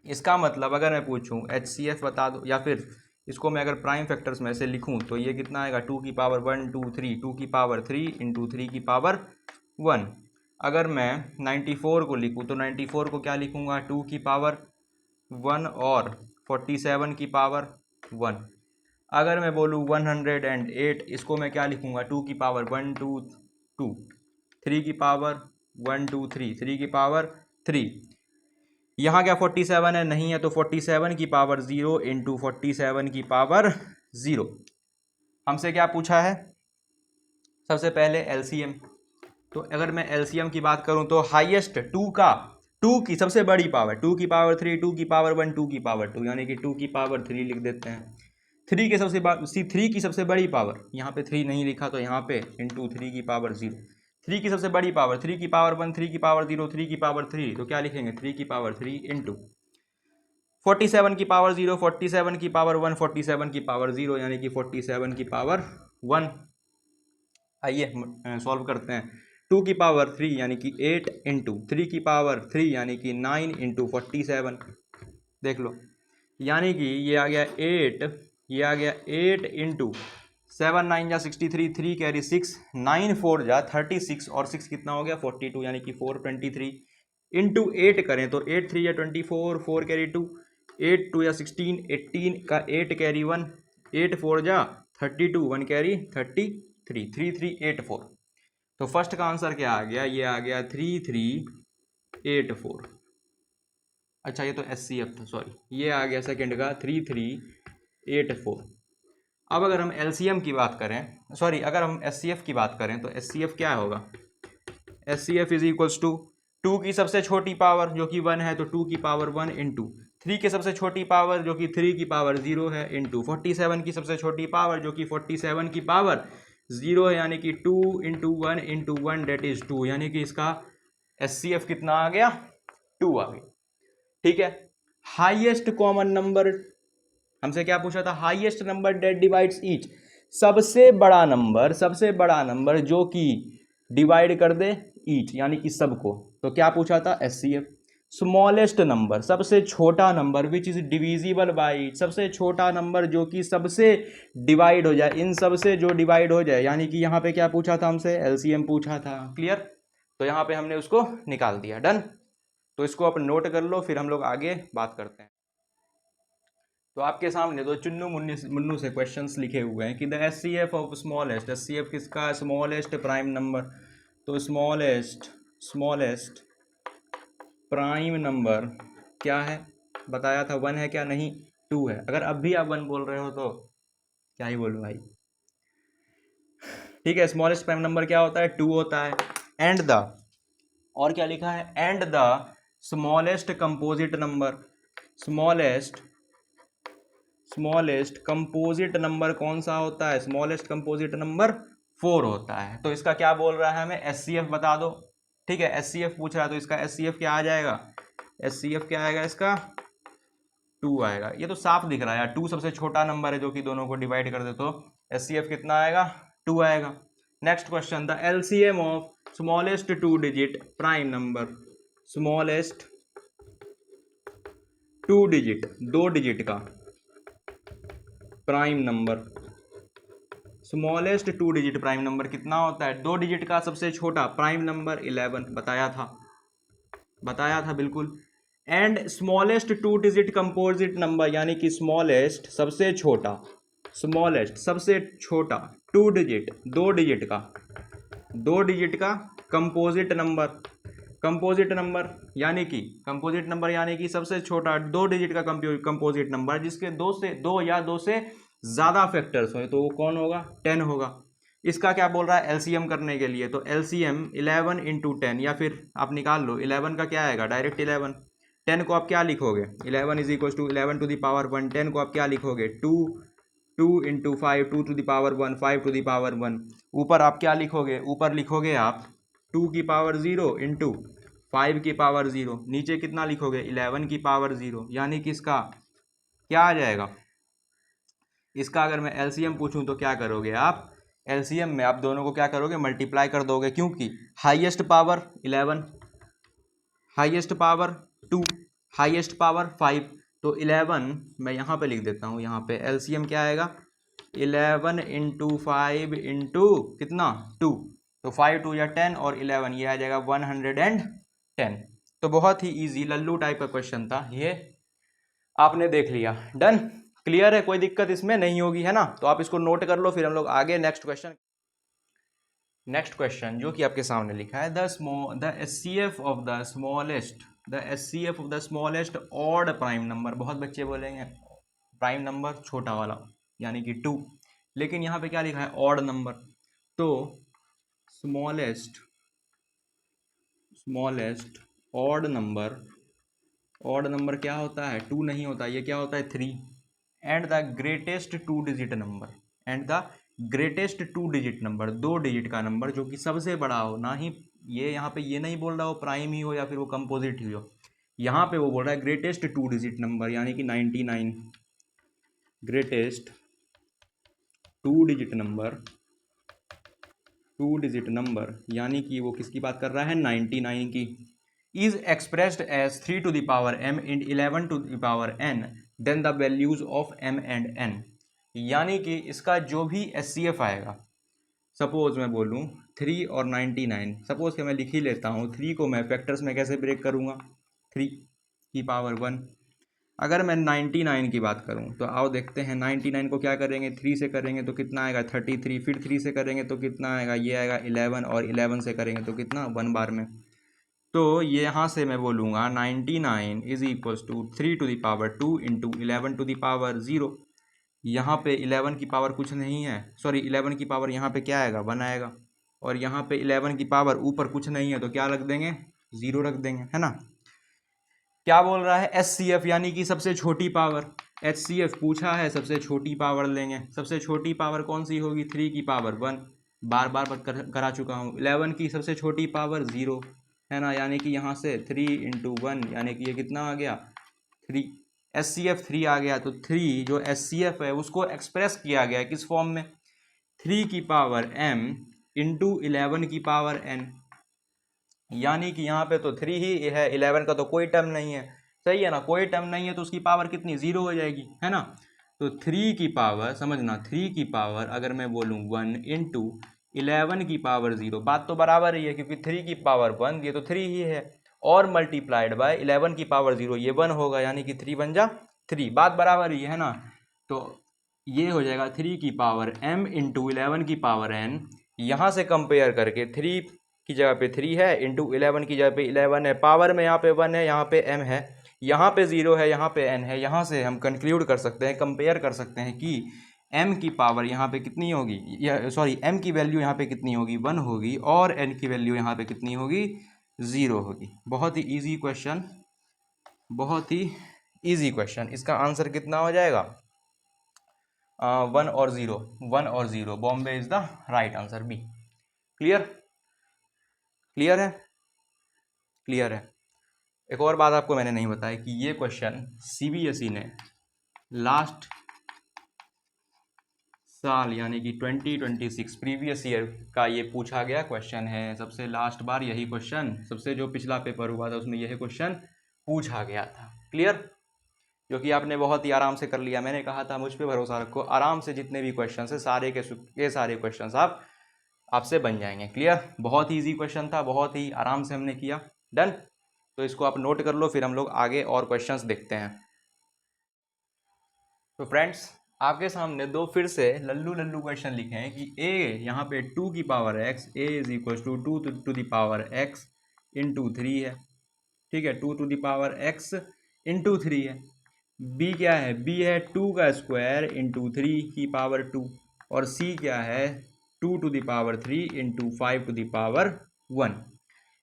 इसका मतलब अगर मैं पूछूं HCF बता दो, या फिर इसको मैं अगर प्राइम फैक्टर्स में से लिखूं तो ये कितना आएगा, 2 की पावर 1 2 3, 2 की पावर 3 इंटू 3 की पावर 1। अगर मैं 94 को लिखूं तो 94 को क्या लिखूंगा, 2 की पावर 1 और 47 की पावर 1। अगर मैं बोलूँ 108, इसको मैं क्या लिखूंगा, 2 की पावर 1 2 2, 3 की पावर 1 2 3, 3 की पावर 3। यहाँ क्या 47 है, नहीं है, तो 47 की पावर 0 इंटू 47 की पावर 0। हमसे क्या पूछा है, सबसे पहले एलसीएम। तो अगर मैं एलसीएम की बात करूं तो हाईएस्ट 2 की सबसे बड़ी पावर, 2 की पावर 3, 2 की पावर 1, 2 की पावर 2, यानी कि 2 की पावर 3 लिख देते हैं। 3 के सबसे 3 की सबसे बड़ी पावर, यहाँ पे 3 नहीं लिखा तो यहाँ पे इंटू 3 की पावर 0। 3 की सबसे बड़ी पावर, 3 की पावर 1, 3 की पावर 0, 3 की पावर 3, तो क्या लिखेंगे 3 की पावर 3 इंटू 47 की पावर 0, 47 की पावर 1, 47 की पावर 0, यानी कि 47 की पावर 1। आइए सॉल्व करते हैं। 2 की पावर 3 यानी कि 8 इंटू 3 की पावर 3 यानी कि 9 इंटू 47। देख लो, यानी कि ये आ गया 8, ये आ गया 8 इंटू 7 9 जा 63, 3 कैरी 6, 9 4 जा 36 और 6 कितना हो गया 42, यानी कि 423 इंटू 8 करें तो 8 3 या 24, 4 कैरी 2, 8 2 या 16, 18 का 8 कैरी 1, 8 4 जा 32, 1 कैरी 33, 3384। तो फर्स्ट का आंसर क्या आ गया, ये आ गया 3384। अच्छा ये तो HCF था, सॉरी, ये आ गया सेकंड का 3384। अब अगर हम LCM की बात करें, सॉरी अगर हम HCF की बात करें तो HCF क्या होगा, HCF इज इक्वल्स टू 2 की सबसे छोटी पावर जो कि 1 है तो 2 की पावर 1 इंटू 3 की सबसे छोटी पावर जो कि 3 की पावर 0 है इंटू 47 की सबसे छोटी पावर जो कि 47 की पावर 0 है, यानी कि 2 इंटू 1 इंटू 1 डेट इज 2, यानी कि इसका HCF कितना आ गया 2 आ गया। ठीक है, हाईएस्ट कॉमन नंबर, हमसे क्या पूछा था, highest number that divides each, सबसे बड़ा नंबर, सबसे बड़ा नंबर जो कि डिवाइड कर दे ईच यानी कि सबको, तो क्या पूछा था HCF। स्मॉलेस्ट नंबर, सबसे छोटा number which is divisible by, सबसे छोटा नंबर जो कि सबसे डिवाइड हो जाए, इन सबसे जो डिवाइड हो जाए, यानी कि यहाँ पे क्या पूछा था हमसे, LCM पूछा था। क्लियर, तो यहाँ पे हमने उसको निकाल दिया, डन। तो इसको आप नोट कर लो, फिर हम लोग आगे बात करते हैं। तो आपके सामने दो चुन्नू मुन्नू से क्वेश्चंस लिखे हुए हैं कि the HCF of smallest, HCF किसका, स्मॉलेस्ट प्राइम नंबर। तो स्मॉलेस्ट प्राइम नंबर क्या है, बताया था 1 है क्या, नहीं 2 है। अगर अब भी आप 1 बोल रहे हो तो क्या ही बोलूं भाई। ठीक है, स्मॉलेस्ट प्राइम नंबर क्या होता है, 2 होता है। एंड द, और क्या लिखा है, and the smallest composite number, smallest composite number कौन सा होता है, स्मॉलेस्ट कंपोजिट नंबर 4 होता है। तो इसका क्या बोल रहा है हमें, HCF बता दो। ठीक है, HCF पूछ रहा है तो इसका HCF क्या आ जाएगा, HCF क्या आएगा इसका 2 आएगा। ये तो साफ दिख रहा है यार, 2 सबसे छोटा नंबर है जो कि दोनों को डिवाइड कर दे, तो HCF कितना आएगा 2 आएगा। Next question, the LCM of smallest 2 digit prime number, smallest 2 digit, 2 digit का prime number, smallest 2 digit prime number कितना होता है, 2 डिजिट का सबसे छोटा प्राइम नंबर 11, बताया था बिल्कुल। And smallest 2 digit composite number, यानी कि स्मॉलेस्ट सबसे छोटा, स्मॉलेस्ट सबसे छोटा 2 डिजिट 2 डिजिट का कंपोजिट नंबर, कंपोजिट नंबर यानी कि कंपोजिट नंबर यानी कि सबसे छोटा 2 डिजिट का कंपोजिट नंबर जिसके दो या दो से ज़्यादा फैक्टर्स हो, तो वो कौन होगा? 10 होगा। इसका क्या बोल रहा है? एलसीएम करने के लिए, तो एलसीएम 11 इंटू 10, या फिर आप निकाल लो 11 का क्या आएगा, डायरेक्ट 11। 10 को आप क्या लिखोगे? 11 is equal to 11 to the power 1। 10 को आप क्या लिखोगे? 2 into 5, 2 to the power 1, 5 to the power 1। ऊपर आप क्या लिखोगे? ऊपर लिखोगे आप 2 की पावर 0 इंटू 5 की पावर 0। नीचे कितना लिखोगे? 11 की पावर 0, यानी कि इसका क्या आ जाएगा? इसका अगर मैं एलसीएम पूछूं तो क्या करोगे आप? एलसीएम में आप दोनों को क्या करोगे? मल्टीप्लाई कर दोगे, क्योंकि highest power 11, highest power 2, highest power 5, तो 11 मैं यहाँ पे लिख देता हूँ, यहाँ पे एलसीएम क्या आएगा? 11 इंटू 5 इंटू कितना? 2, तो 5 2 या 10 और 11 ये आ जाएगा 110। तो बहुत ही इजी लल्लू टाइप का क्वेश्चन था ये, आपने देख लिया। डन, क्लियर है? कोई दिक्कत इसमें नहीं होगी, है ना? तो आप इसको नोट कर लो, फिर हम लोग आगे नेक्स्ट क्वेश्चन जो कि आपके सामने लिखा है, the HCF of the smallest odd prime number. बहुत बच्चे बोलेंगे प्राइम नंबर छोटा वाला यानी कि 2, लेकिन यहाँ पे क्या लिखा है? Odd number. तो स्मॉलेस्ट ऑड नंबर क्या होता है? 2 नहीं होता, ये क्या होता है? 3। And the greatest 2 digit number, 2 digit का नंबर जो कि सबसे बड़ा हो, ना ही ये यहाँ पे ये नहीं बोल रहा हो प्राइम ही हो या फिर वो कंपोजिट ही हो, यहाँ पे वो बोल रहा है ग्रेटेस्ट 2 डिजिट नंबर, यानी कि 99। ग्रेटेस्ट 2 डिजिट नंबर यानी कि वो किसकी बात कर रहा है? 99 की। Is expressed as 3 to the power m in 11 to the power n, then the values of m and n। यानी कि इसका जो भी एचसीएफ आएगा, सपोज मैं बोलूँ 3 और 99, सपोज कि मैं लिख ही लेता हूँ, 3 को मैं फैक्टर्स में कैसे ब्रेक करूँगा? 3 की पावर 1। अगर मैं 99 की बात करूं तो आओ देखते हैं, 99 को क्या करेंगे? 3 से करेंगे तो कितना आएगा? 33। फिर 3 से करेंगे तो कितना आएगा? ये आएगा 11, और 11 से करेंगे तो कितना? 1 बार में। तो ये यहाँ से मैं बोलूँगा 99 is equals to 3 to the power 2 into 11 to the power 0। यहाँ पे 11 की पावर कुछ नहीं है, सॉरी 11 की पावर यहाँ पे क्या आएगा? 1 आएगा, और यहाँ पे 11 की पावर ऊपर कुछ नहीं है, तो क्या रख देंगे? 0 रख देंगे, है ना? क्या बोल रहा है? एचसीएफ यानी कि सबसे छोटी पावर। एचसीएफ पूछा है, सबसे छोटी पावर लेंगे। सबसे छोटी पावर कौन सी होगी? 3 की पावर 1, बार बार करा चुका हूँ। 11 की सबसे छोटी पावर 0, है ना? यानी कि यहाँ से 3 इंटू 1, यानी कि ये कितना आ गया? 3। एचसीएफ 3 आ गया, तो 3 जो एचसीएफ है उसको एक्सप्रेस किया गया किस फॉर्म में? 3 की पावर m इंटू 11 की पावर n, यानी कि यहाँ पे तो 3 ही है, 11 का तो कोई टर्म नहीं है, सही है ना? कोई टर्म नहीं है तो उसकी पावर कितनी? 0 हो जाएगी, है ना? तो 3 की पावर, समझना, 3 की पावर अगर मैं बोलूँ 1 इंटू 11 की पावर 0, बात तो बराबर ही है, क्योंकि 3 की पावर 1 ये तो 3 ही है, और मल्टीप्लाइड बाय 11 की पावर 0 ये 1 होगा, यानी कि 3 बन जा 3, बात बराबर ही है ना? तो ये हो जाएगा 3 की पावर m इंटू 11 की पावर n। यहाँ से कंपेयर करके 3 की जगह पे 3 है, इंटू 11 की जगह पे 11 है, पावर में यहाँ पे 1 है, यहाँ पे m है, यहाँ पे 0 है, यहाँ पे n है। यहाँ से हम कंक्लूड कर सकते हैं, कंपेयर कर सकते हैं कि m की पावर यहाँ पे कितनी होगी, या सॉरी m की वैल्यू यहाँ पे कितनी होगी? 1 होगी, और n की वैल्यू यहाँ पे कितनी होगी? 0 होगी। बहुत ही ईजी क्वेश्चन, बहुत ही ईजी क्वेश्चन। इसका आंसर कितना हो जाएगा? 1 और 0, 1 और 0, बॉम्बे is the right answer, B. Clear? Clear है? क्लियर है। एक और बात आपको मैंने नहीं बताया कि ये क्वेश्चन सीबीएसई ने लास्ट साल यानी कि 2026 प्रीवियस ईयर का ये पूछा गया क्वेश्चन है। सबसे लास्ट बार यही क्वेश्चन, सबसे जो पिछला पेपर हुआ था उसमें यही क्वेश्चन पूछा गया था। क्लियर? जो कि आपने बहुत ही आराम से कर लिया। मैंने कहा था मुझ पे भरोसा रखो, आराम से जितने भी क्वेश्चन है सारे के सारे क्वेश्चन आपसे बन जाएंगे। क्लियर? बहुत ही ईजी क्वेश्चन था, बहुत ही आराम से हमने किया। डन? तो इसको आप नोट कर लो, फिर हम लोग आगे और क्वेश्चंस देखते हैं। तो फ्रेंड्स, आपके सामने दो फिर से लल्लू लल्लू क्वेश्चन लिखे हैं कि a यहाँ पे 2 की power x, a is equal to 2 to the power x into 3 है, ठीक है, 2 to the power x into 3 है। b क्या है, b है 2 का स्क्वायर इंटू 3 की पावर 2, और c क्या है 2 to the power 3 into 5 to the power 1।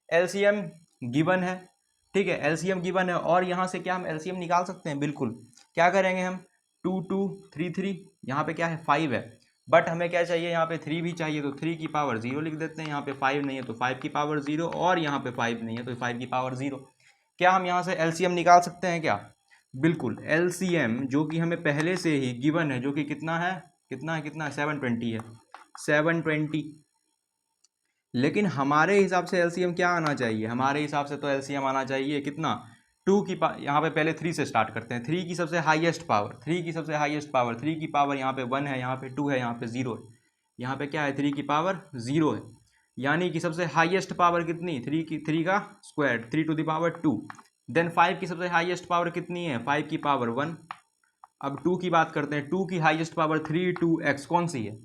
LCM given है, ठीक है, एलसीएम गिवन है, और यहाँ से क्या हम एलसीएम निकाल सकते हैं, बिल्कुल। क्या करेंगे हम, 2 2 3 3, यहाँ पे क्या है 5 है, बट हमें क्या चाहिए, यहाँ पे 3 भी चाहिए, तो 3 की पावर 0 लिख देते हैं। यहाँ पे 5 नहीं है तो 5 की पावर 0, और यहाँ पे 5 नहीं है तो 5 की पावर 0। क्या हम यहाँ से एलसीएम निकाल सकते हैं क्या, बिल्कुल। एलसीएम जो कि हमें पहले से ही गिवन है, जो कि कितना है, कितना है, 720 है, 720। लेकिन हमारे हिसाब से एलसीएम क्या आना चाहिए, हमारे हिसाब से तो एलसीएम आना चाहिए कितना, 2 की यहाँ पे पहले 3 से स्टार्ट करते हैं, 3 की सबसे हाईएस्ट पावर, 3 की सबसे हाईएस्ट पावर, 3 की पावर यहाँ पे 1 है, यहाँ पे 2 है, यहाँ पे 0 है, यहाँ पे क्या है 3 की पावर 0 है, यानी कि सबसे हाईएस्ट पावर कितनी, 3 का square 3 to the power 2। Then 5 की सबसे हाईएस्ट पावर कितनी है, 5 की पावर 1। अब 2 की बात करते हैं, 2 की हाईएस्ट पावर 3 2x कौन सी है,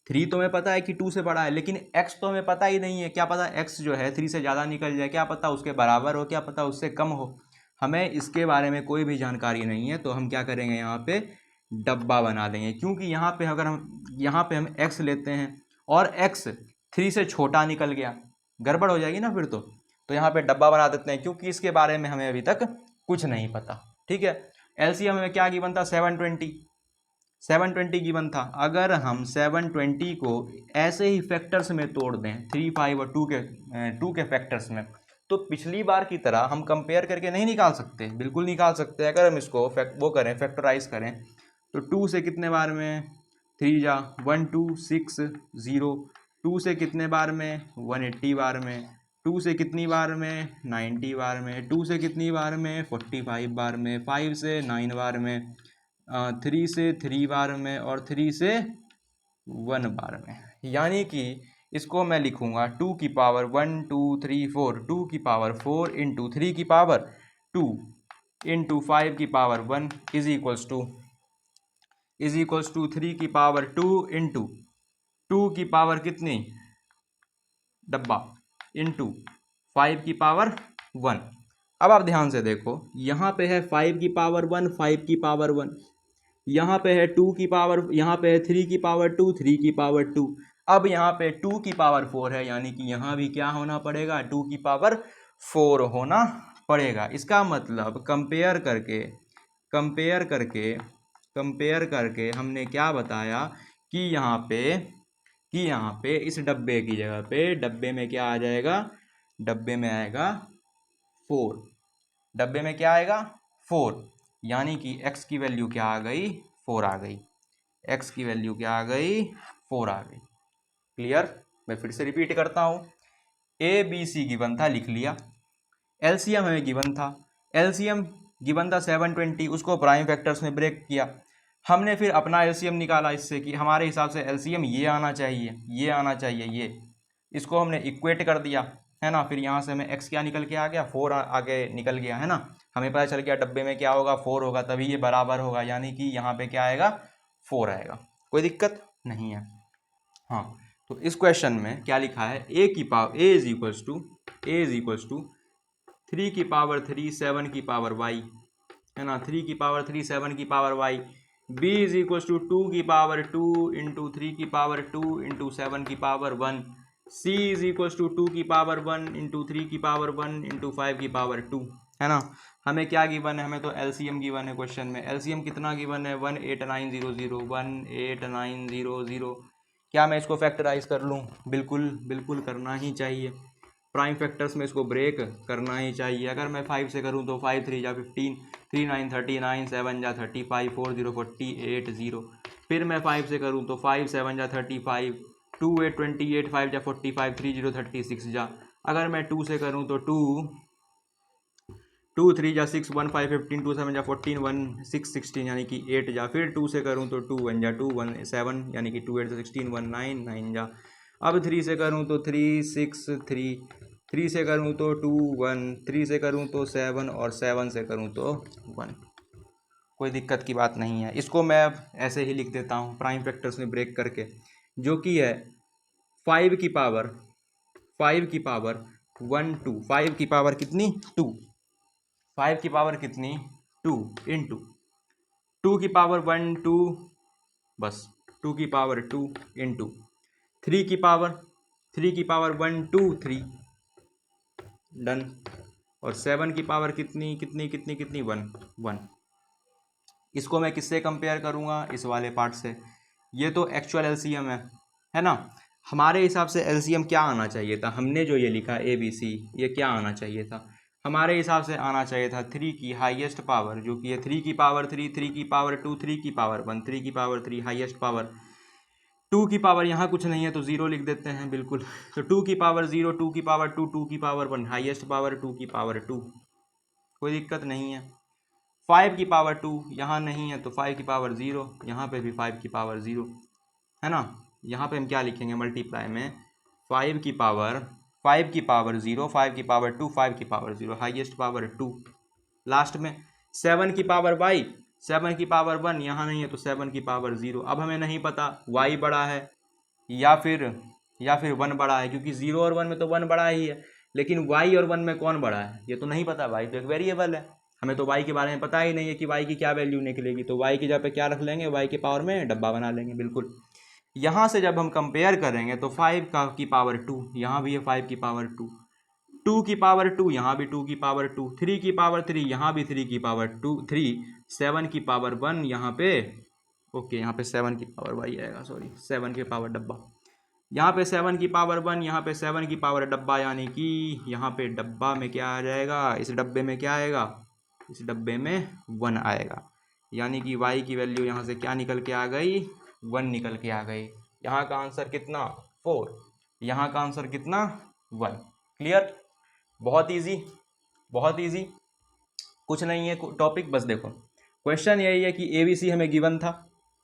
3 तो हमें पता है कि 2 से बड़ा है, लेकिन x तो हमें पता ही नहीं है, क्या पता x जो है 3 से ज़्यादा निकल जाए, क्या पता उसके बराबर हो, क्या पता उससे कम हो, हमें इसके बारे में कोई भी जानकारी नहीं है। तो हम क्या करेंगे, यहाँ पे डब्बा बना देंगे, क्योंकि यहाँ पे अगर हम x लेते हैं और x 3 से छोटा निकल गया, गड़बड़ हो जाएगी ना फिर तो यहाँ पे डब्बा बना देते हैं, क्योंकि इसके बारे में हमें अभी तक कुछ नहीं पता, ठीक है। एलसीएम में क्या गिवन था, 720 गिवन था। अगर हम 720 को ऐसे ही फैक्टर्स में तोड़ दें, 3 5 और 2 के फैक्टर्स में, तो पिछली बार की तरह हम कंपेयर करके नहीं निकाल सकते, बिल्कुल निकाल सकते हैं। अगर हम इसको फैक्टराइज करें तो 2 से कितने बार में, 3 जा 1 2 6 0, 2 से कितने बार में, 180 बार में, 2 से कितनी बार में, 90 बार में, 2 से कितनी बार में, 45 बार में, 5 से 9 बार में, 3 से 3 बार में, और 3 से 1 बार में। यानी कि इसको मैं लिखूंगा 2 की पावर 1 2 3 4, 2 की पावर 4 इंटू 3 की पावर 2 इंटू 5 की पावर 1 इज इक्वल्स टू 3 की पावर 2 इंटू 2 की पावर कितनी, डब्बा, इंटू 5 की पावर 1। अब आप ध्यान से देखो, यहाँ पे है 5 की पावर 1, 5 की पावर 1, यहाँ पे है 2 की पावर, यहाँ पे है 3 की पावर 2, 3 की पावर 2। अब यहाँ पे 2 की पावर 4 है, यानी कि यहाँ भी क्या होना पड़ेगा, 2 की पावर 4 होना पड़ेगा। इसका मतलब कंपेयर करके हमने क्या बताया कि यहाँ पे इस डब्बे की जगह पे, डब्बे में क्या आ जाएगा, डब्बे में आएगा 4, डब्बे में क्या आएगा 4, यानी कि x की वैल्यू क्या आ गई, 4 आ गई, x की वैल्यू क्या आ गई, 4 आ गई। क्लियर, मैं फिर से रिपीट करता हूँ, ए बी सी गिवन था, लिख लिया। एलसीएम हमें गिवन था, एलसीएम गिवन था 720, उसको प्राइम फैक्टर्स में ब्रेक किया, हमने फिर अपना एलसीएम निकाला इससे कि हमारे हिसाब से एलसीएम ये आना चाहिए, ये आना चाहिए, ये, इसको हमने इक्वेट कर दिया, है ना। फिर यहाँ से हमें x क्या निकल के आ गया, 4 आगे निकल गया, है ना। हमें पता चल गया डब्बे में क्या होगा, 4 होगा, तभी ये बराबर होगा, यानी कि यहाँ पे क्या आएगा, 4 आएगा, कोई दिक्कत नहीं है। हाँ, तो इस क्वेश्चन में क्या लिखा है, a इज इक्वल्स टू 3 की पावर 3 7 की पावर y, है ना, 3 की पावर 3 7 की power y। b is equals to 2 की पावर 2 इंटू 3 की पावर 2 इंटू 7 की power 1। c is equals to 2 की पावर 1 इंटू 3 की पावर 1 इंटू 5 की पावर 2, है ना। हमें क्या गिवन है, हमें तो एलसीएम गिवन है क्वेश्चन में। एलसीएम कितना गिवन है, 18900, 18900। क्या मैं इसको फैक्टराइज कर लूँ, बिल्कुल करना ही चाहिए, प्राइम फैक्टर्स में इसको ब्रेक करना ही चाहिए। अगर मैं 5 से करूँ तो 5 3 जा 15, 3 9 39, 7 जा 35, 4 0 48 0। फिर मैं 5 से करूँ तो 5 7 जा 35, 2 8 28, 5 जा 45, 3 0 36 जा। अगर मैं 2 से करूँ तो 2 3 जा 6 1 5 15, 2 7 जा 14, 1 6 16, यानी कि 8 जा। फिर 2 से करूँ तो 2 1 जा 2 1 7, यानी कि 2 8 16, 1 9 9 जा। अब 3 से करूँ तो 3 6 3 3 से करूँ तो 2 1, 3 से करूँ तो 7 और 7 से करूँ तो 1। कोई दिक्कत की बात नहीं है। इसको मैं अब ऐसे ही लिख देता हूँ प्राइम फैक्टर्स में ब्रेक करके, जो कि है 5 की पावर 1 2, 5 की पावर कितनी 2, 5 की पावर कितनी 2 इंटू 2 की पावर 1 2, बस 2 की पावर 2 इंटू 3 की पावर 1 2 3, डन। और 7 की पावर कितनी कितनी कितनी कितनी 1 1। इसको मैं किससे कंपेयर करूँगा, इस वाले पार्ट से। ये तो एक्चुअल एलसीएम है ना। हमारे हिसाब से एलसीएम क्या आना चाहिए था, हमने जो ये लिखा ABC, ये क्या आना चाहिए था, हमारे हिसाब से आना चाहिए था 3 की हाईएस्ट पावर, जो कि है 3 की पावर 3, 3 की पावर 2, 3 की पावर 1, 3 की पावर 3 हाईएस्ट पावर, 2 की पावर यहाँ कुछ नहीं है तो 0 लिख देते हैं बिल्कुल। तो 2 की पावर 0, 2 की पावर 2, 2 की पावर 1, हाईएस्ट पावर 2 की पावर 2, कोई दिक्कत नहीं है। 5 की पावर 2 यहाँ नहीं है तो 5 की पावर 0, यहाँ पे भी 5 की पावर 0 है ना। यहाँ पे हम क्या लिखेंगे मल्टीप्लाई में 5 की पावर 0, 5 की पावर 2, 5 की पावर 0, हाईएस्ट पावर 2। लास्ट में 7 की पावर y, 7 की पावर 1 यहाँ नहीं है तो 7 की पावर 0। अब हमें नहीं पता y बड़ा है या फिर 1 बड़ा है, क्योंकि 0 और 1 में तो 1 बड़ा ही है, लेकिन y और 1 में कौन बड़ा है ये तो नहीं पता। y तो एक वेरिएबल है, हमें तो y के बारे में पता ही नहीं है कि y की क्या वैल्यू निकलेगी। तो y की जगह पे क्या रख लेंगे, y के पावर में डब्बा बना लेंगे बिल्कुल। यहाँ से जब हम कंपेयर करेंगे तो 5 की पावर 2 यहाँ भी है, 5 की पावर 2, 2 की पावर 2 यहाँ भी 2 की पावर 2, 3 की पावर 3 यहाँ भी 3 की पावर 2 3, 7 की पावर 1 यहाँ पे, ओके यहाँ पे 7 की पावर y आएगा, सॉरी 7 की पावर डब्बा, यहाँ पे 7 की पावर 1, यहाँ पे 7 की पावर डब्बा, यानी कि यहाँ पे डब्बा में क्या आ जाएगा, इस डब्बे में क्या आएगा, इस डब्बे में 1 आएगा। यानी कि y की वैल्यू यहाँ से क्या निकल के आ गई, 1 निकल के आ गई। यहाँ का आंसर कितना 4, यहाँ का आंसर कितना 1। क्लियर, बहुत इजी, बहुत इजी, कुछ नहीं है टॉपिक। बस देखो क्वेश्चन यही है कि ABC हमें गिवन था,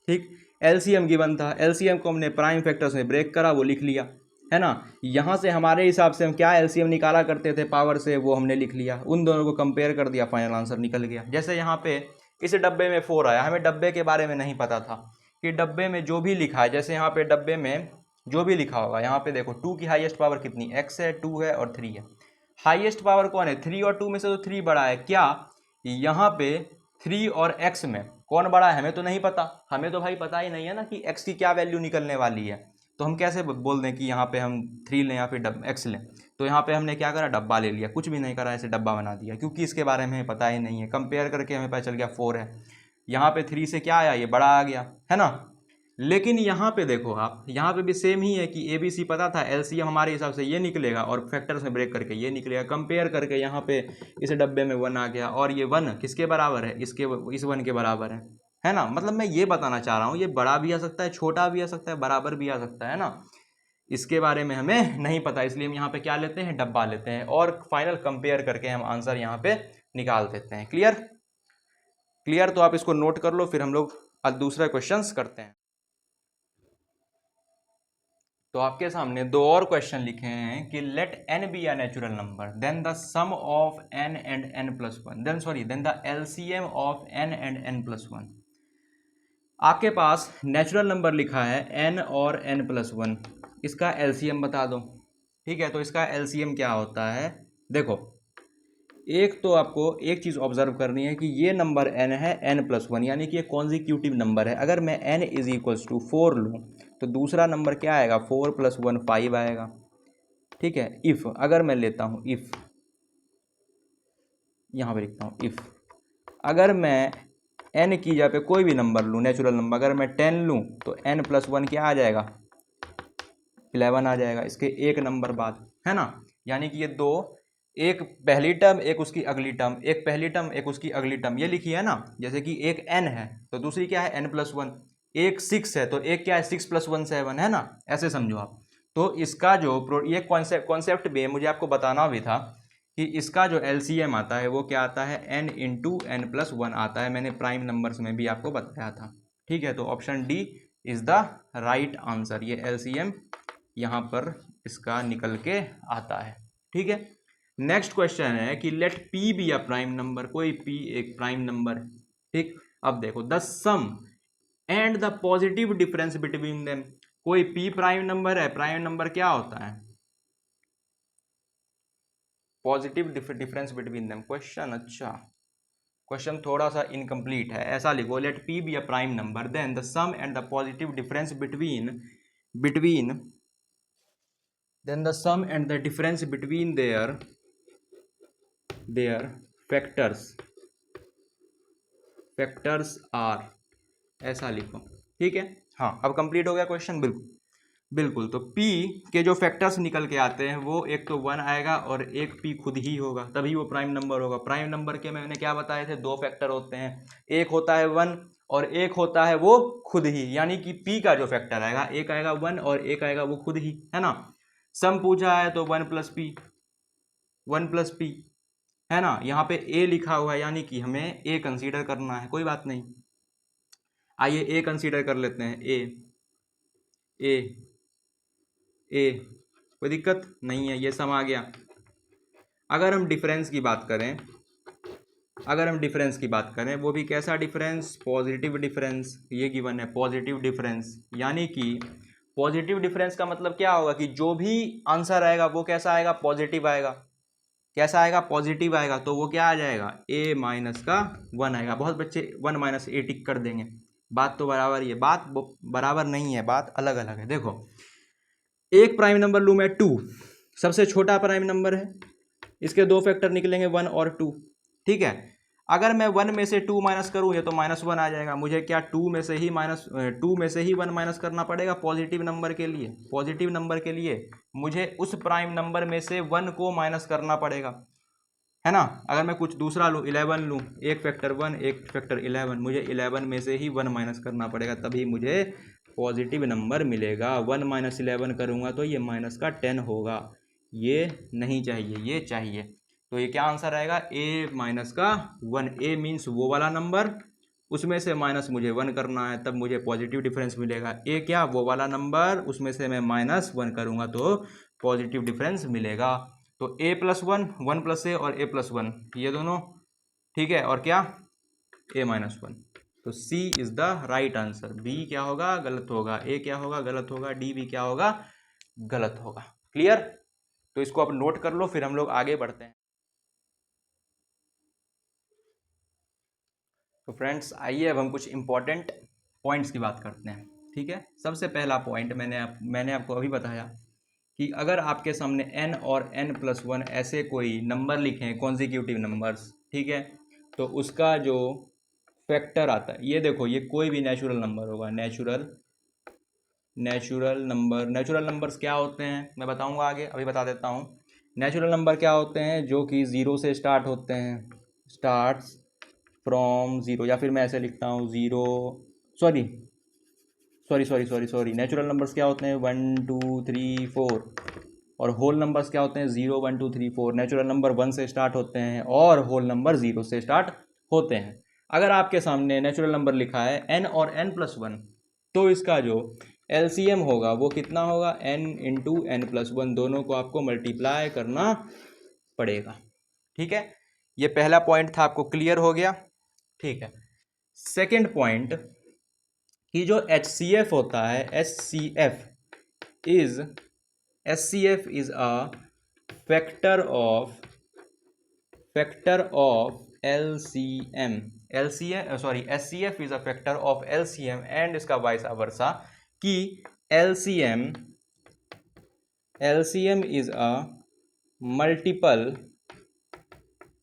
ठीक, LCM गिवन था, LCM को हमने प्राइम फैक्टर्स में ब्रेक करा, वो लिख लिया है ना। यहाँ से हमारे हिसाब से हम क्या LCM निकाला करते थे पावर से, वो हमने लिख लिया, उन दोनों को कंपेयर कर दिया, फाइनल आंसर निकल गया। जैसे यहाँ पे इस डब्बे में 4 आया, हमें डब्बे के बारे में नहीं पता था कि डब्बे में जो भी लिखा है, जैसे यहाँ पे डब्बे में जो भी लिखा होगा, यहाँ पे देखो 2 की हाईएस्ट पावर कितनी, x है, 2 है और 3 है। हाईएस्ट पावर कौन है, 3 और 2 में से तो 3 बड़ा है। क्या यहाँ पे 3 और x में कौन बड़ा है, हमें तो नहीं पता, हमें तो भाई पता ही नहीं है ना कि x की क्या वैल्यू निकलने वाली है। तो हम कैसे बोल दें कि यहाँ पे हम 3 लें या फिर x लें। तो यहाँ पे हमने क्या करा, डब्बा ले लिया, कुछ भी नहीं करा, ऐसे डब्बा बना दिया, क्योंकि इसके बारे में हमें पता ही नहीं है। कंपेयर करके हमें पता चल गया 4 है, यहाँ पे 3 से क्या आया, ये बड़ा आ गया है ना। लेकिन यहाँ पे देखो आप, यहाँ पे भी सेम ही है कि ABC पता था, LCM हमारे हिसाब से ये निकलेगा और फैक्टर्स में ब्रेक करके ये निकलेगा। कंपेयर करके यहाँ पे इस डब्बे में 1 आ गया, और ये 1 किसके बराबर है, इसके, इस 1 के बराबर है ना। मतलब मैं ये बताना चाह रहा हूँ, ये बड़ा भी आ सकता है, छोटा भी आ सकता है, बराबर भी आ सकता है ना। इसके बारे में हमें नहीं पता, इसलिए हम यहाँ पे क्या लेते हैं, डब्बा लेते हैं, और फाइनल कंपेयर करके हम आंसर यहाँ पे निकाल देते हैं। क्लियर, क्लियर, तो आप इसको नोट कर लो, फिर हम लोग दूसरा क्वेश्चन करते हैं। तो आपके सामने 2 और क्वेश्चन लिखे हैं कि let n be a natural number, then the sum of n and n plus 1, then the LCM of n and n plus 1। आपके पास नेचुरल नंबर लिखा है n और n प्लस 1, इसका LCM बता दो। ठीक है, तो इसका LCM क्या होता है, देखो एक तो आपको एक चीज़ ऑब्जर्व करनी है कि ये नंबर n है n प्लस 1, यानी कि ये कॉन्जिक्यूटिव नंबर है। अगर मैं n इज इक्वल्स टू 4 लूँ तो दूसरा नंबर क्या आएगा, 4 प्लस 1 5 आएगा। ठीक है, इफ़ अगर मैं लेता हूँ, इफ़ यहाँ पे लिखता हूँ, इफ़ अगर मैं n की जगह पे कोई भी नंबर लूँ, नेचुरल नंबर, अगर मैं 10 लूँ तो n प्लस 1 क्या आ जाएगा, 11 आ जाएगा, इसके एक नंबर बाद, है ना। यानी कि ये दो, एक पहली टर्म एक उसकी अगली टर्म, एक पहली टर्म एक उसकी अगली टर्म, ये लिखी है ना। जैसे कि एक n है तो दूसरी क्या है, n प्लस 1, एक 6 है तो एक क्या है, 6 प्लस 1 7, है ना, ऐसे समझो आप। तो इसका जो ये कॉन्सेप्ट भी है, मुझे आपको बताना भी था कि इसका जो LCM आता है वो क्या आता है, n इंटू n प्लस 1 आता है। मैंने प्राइम नंबर्स में भी आपको बताया था। ठीक है, तो option D is the right answer, ये LCM यहाँ पर इसका निकल के आता है। ठीक है। नेक्स्ट क्वेश्चन है कि let P be a prime number, कोई P एक प्राइम नंबर है, ठीक। अब देखो the sum and the positive difference between them, कोई P प्राइम नंबर है, प्राइम नंबर क्या होता है, positive difference between them. Question अच्छा, क्वेश्चन थोड़ा सा इनकम्प्लीट है, ऐसा लिखो let P be a prime number then the sum and the positive difference between then the sum and the difference between their factors are, ऐसा लिखो, ठीक है। हाँ अब कंप्लीट हो गया क्वेश्चन, बिल्कुल बिल्कुल। तो P के जो फैक्टर्स निकल के आते हैं वो एक तो 1 आएगा और एक P खुद ही होगा, तभी वो प्राइम नंबर होगा। प्राइम नंबर के मैंने क्या बताए थे, दो फैक्टर होते हैं, एक होता है 1 और एक होता है वो खुद ही, यानी कि P का जो फैक्टर आएगा, एक आएगा 1 और एक आएगा वो खुद ही, है ना। सम पूछा है तो 1 प्लस पी, है ना। यहाँ पे A लिखा हुआ है यानी कि हमें A कंसीडर करना है, कोई बात नहीं। आइए A कंसीडर कर लेते हैं, ए ए कोई दिक्कत नहीं है, ये सम आ गया। अगर हम डिफरेंस की बात करें, वो भी कैसा डिफरेंस, पॉजिटिव डिफरेंस, ये गिवन है पॉजिटिव डिफरेंस, यानी कि पॉजिटिव डिफरेंस का मतलब क्या होगा कि जो भी आंसर आएगा वो कैसा आएगा, पॉजिटिव आएगा। कैसा आएगा, पॉजिटिव आएगा, तो वो क्या आ जाएगा, A माइनस का 1 आएगा। बहुत बच्चे 1 माइनस A टिक कर देंगे, बात तो बराबर ही है, बात बराबर नहीं है, बात अलग अलग है। देखो एक प्राइम नंबर लूँ मैं 2, सबसे छोटा प्राइम नंबर है, इसके दो फैक्टर निकलेंगे 1 और 2, ठीक है। अगर मैं 1 में से 2 माइनस करूँ ये तो -1 आ जाएगा, मुझे क्या 2 में से ही 1 माइनस करना पड़ेगा पॉजिटिव नंबर के लिए। पॉजिटिव नंबर के लिए मुझे उस प्राइम नंबर में से 1 को माइनस करना पड़ेगा, है ना। अगर मैं कुछ दूसरा लूँ, 11 लूँ, एक फैक्टर 1 एक फैक्टर 11, मुझे 11 में से ही 1 माइनस करना पड़ेगा, तभी मुझे पॉजिटिव नंबर मिलेगा। 1 माइनस 11 करूँगा तो ये माइनस का 10 होगा, ये नहीं चाहिए, ये चाहिए। तो ये क्या आंसर आएगा, A माइनस का 1। A मीन्स वो वाला नंबर, उसमें से माइनस मुझे 1 करना है, तब मुझे पॉजिटिव डिफरेंस मिलेगा। A क्या, वो वाला नंबर, उसमें से मैं -1 करूँगा तो पॉजिटिव डिफरेंस मिलेगा। तो A + 1, 1 + A और A + 1 ये दोनों, ठीक है। और क्या, A - 1, तो C is the right answer. B क्या होगा, गलत होगा। A क्या होगा, गलत होगा। D भी क्या होगा, गलत होगा। क्लियर, तो इसको आप नोट कर लो, फिर हम लोग आगे बढ़ते हैं। तो फ्रेंड्स आइए अब हम कुछ इंपॉर्टेंट पॉइंट्स की बात करते हैं, ठीक है। सबसे पहला पॉइंट मैंने आपको अभी बताया कि अगर आपके सामने n और n+1 ऐसे कोई नंबर लिखे हैं, कॉन्जिक्यूटिव नंबर्स, ठीक है, तो उसका जो फैक्टर आता है, ये देखो, ये कोई भी नेचुरल नंबर होगा, नेचुरल नंबर्स क्या होते हैं मैं बताऊंगा आगे, अभी बता देता हूँ। नेचुरल नंबर क्या होते हैं, जो कि 0 से स्टार्ट होते हैं, स्टार्ट्स फ्रॉम 0, या फिर मैं ऐसे लिखता हूँ 0, सॉरी, नेचुरल नंबर्स क्या होते हैं, 1 2 3 4, और होल नंबर्स क्या होते हैं, 0 1 2 3 4। नेचुरल नंबर 1 से स्टार्ट होते हैं और होल नंबर 0 से स्टार्ट होते हैं। अगर आपके सामने नेचुरल नंबर लिखा है n और n+1, तो इसका जो एलसीएम होगा वो कितना होगा, n × n+1, दोनों को आपको मल्टीप्लाई करना पड़ेगा, ठीक है। ये पहला पॉइंट था, आपको क्लियर हो गया, ठीक है। सेकेंड पॉइंट कि जो HCF होता है, HCF is a factor of LCM। HCF is a factor of LCM and इसका वाइस वर्सा कि LCM is a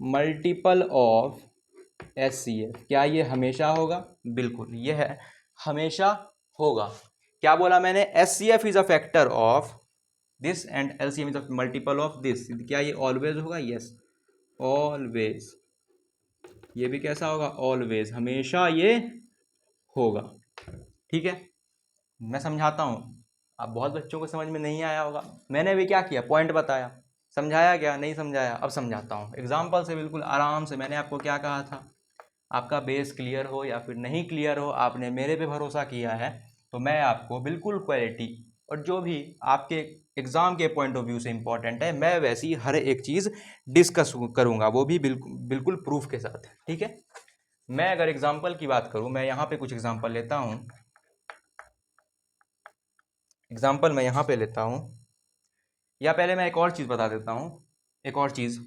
multiple of HCF। क्या ये हमेशा होगा, बिल्कुल ये है, हमेशा होगा। क्या बोला मैंने, HCF is a factor of this and LCM is a multiple of this. क्या ये ऑलवेज होगा, यस ऑलवेज। ये भी कैसा होगा, ऑलवेज, हमेशा ये होगा, ठीक है। मैं समझाता हूँ, अब बहुत बच्चों को समझ में नहीं आया होगा, मैंने भी क्या किया, पॉइंट बताया, समझाया क्या, नहीं समझाया, अब समझाता हूँ एग्जाम्पल से, बिल्कुल आराम से। मैंने आपको क्या कहा था, आपका बेस क्लियर हो या फिर नहीं क्लियर हो, आपने मेरे पे भरोसा किया है, तो मैं आपको बिल्कुल और जो भी आपके एग्ज़ाम के पॉइंट ऑफ व्यू से इम्पॉर्टेंट है, मैं वैसी हर एक चीज़ डिस्कस करूँगा, वो भी बिल्कुल बिल्कुल प्रूफ के साथ, ठीक है। मैं अगर एग्जाम्पल की बात करूँ, मैं यहाँ पे कुछ एग्जाम्पल लेता हूँ। एग्जाम्पल मैं यहाँ पे लेता हूँ, या पहले मैं एक और चीज़ बता देता हूँ, एक और चीज़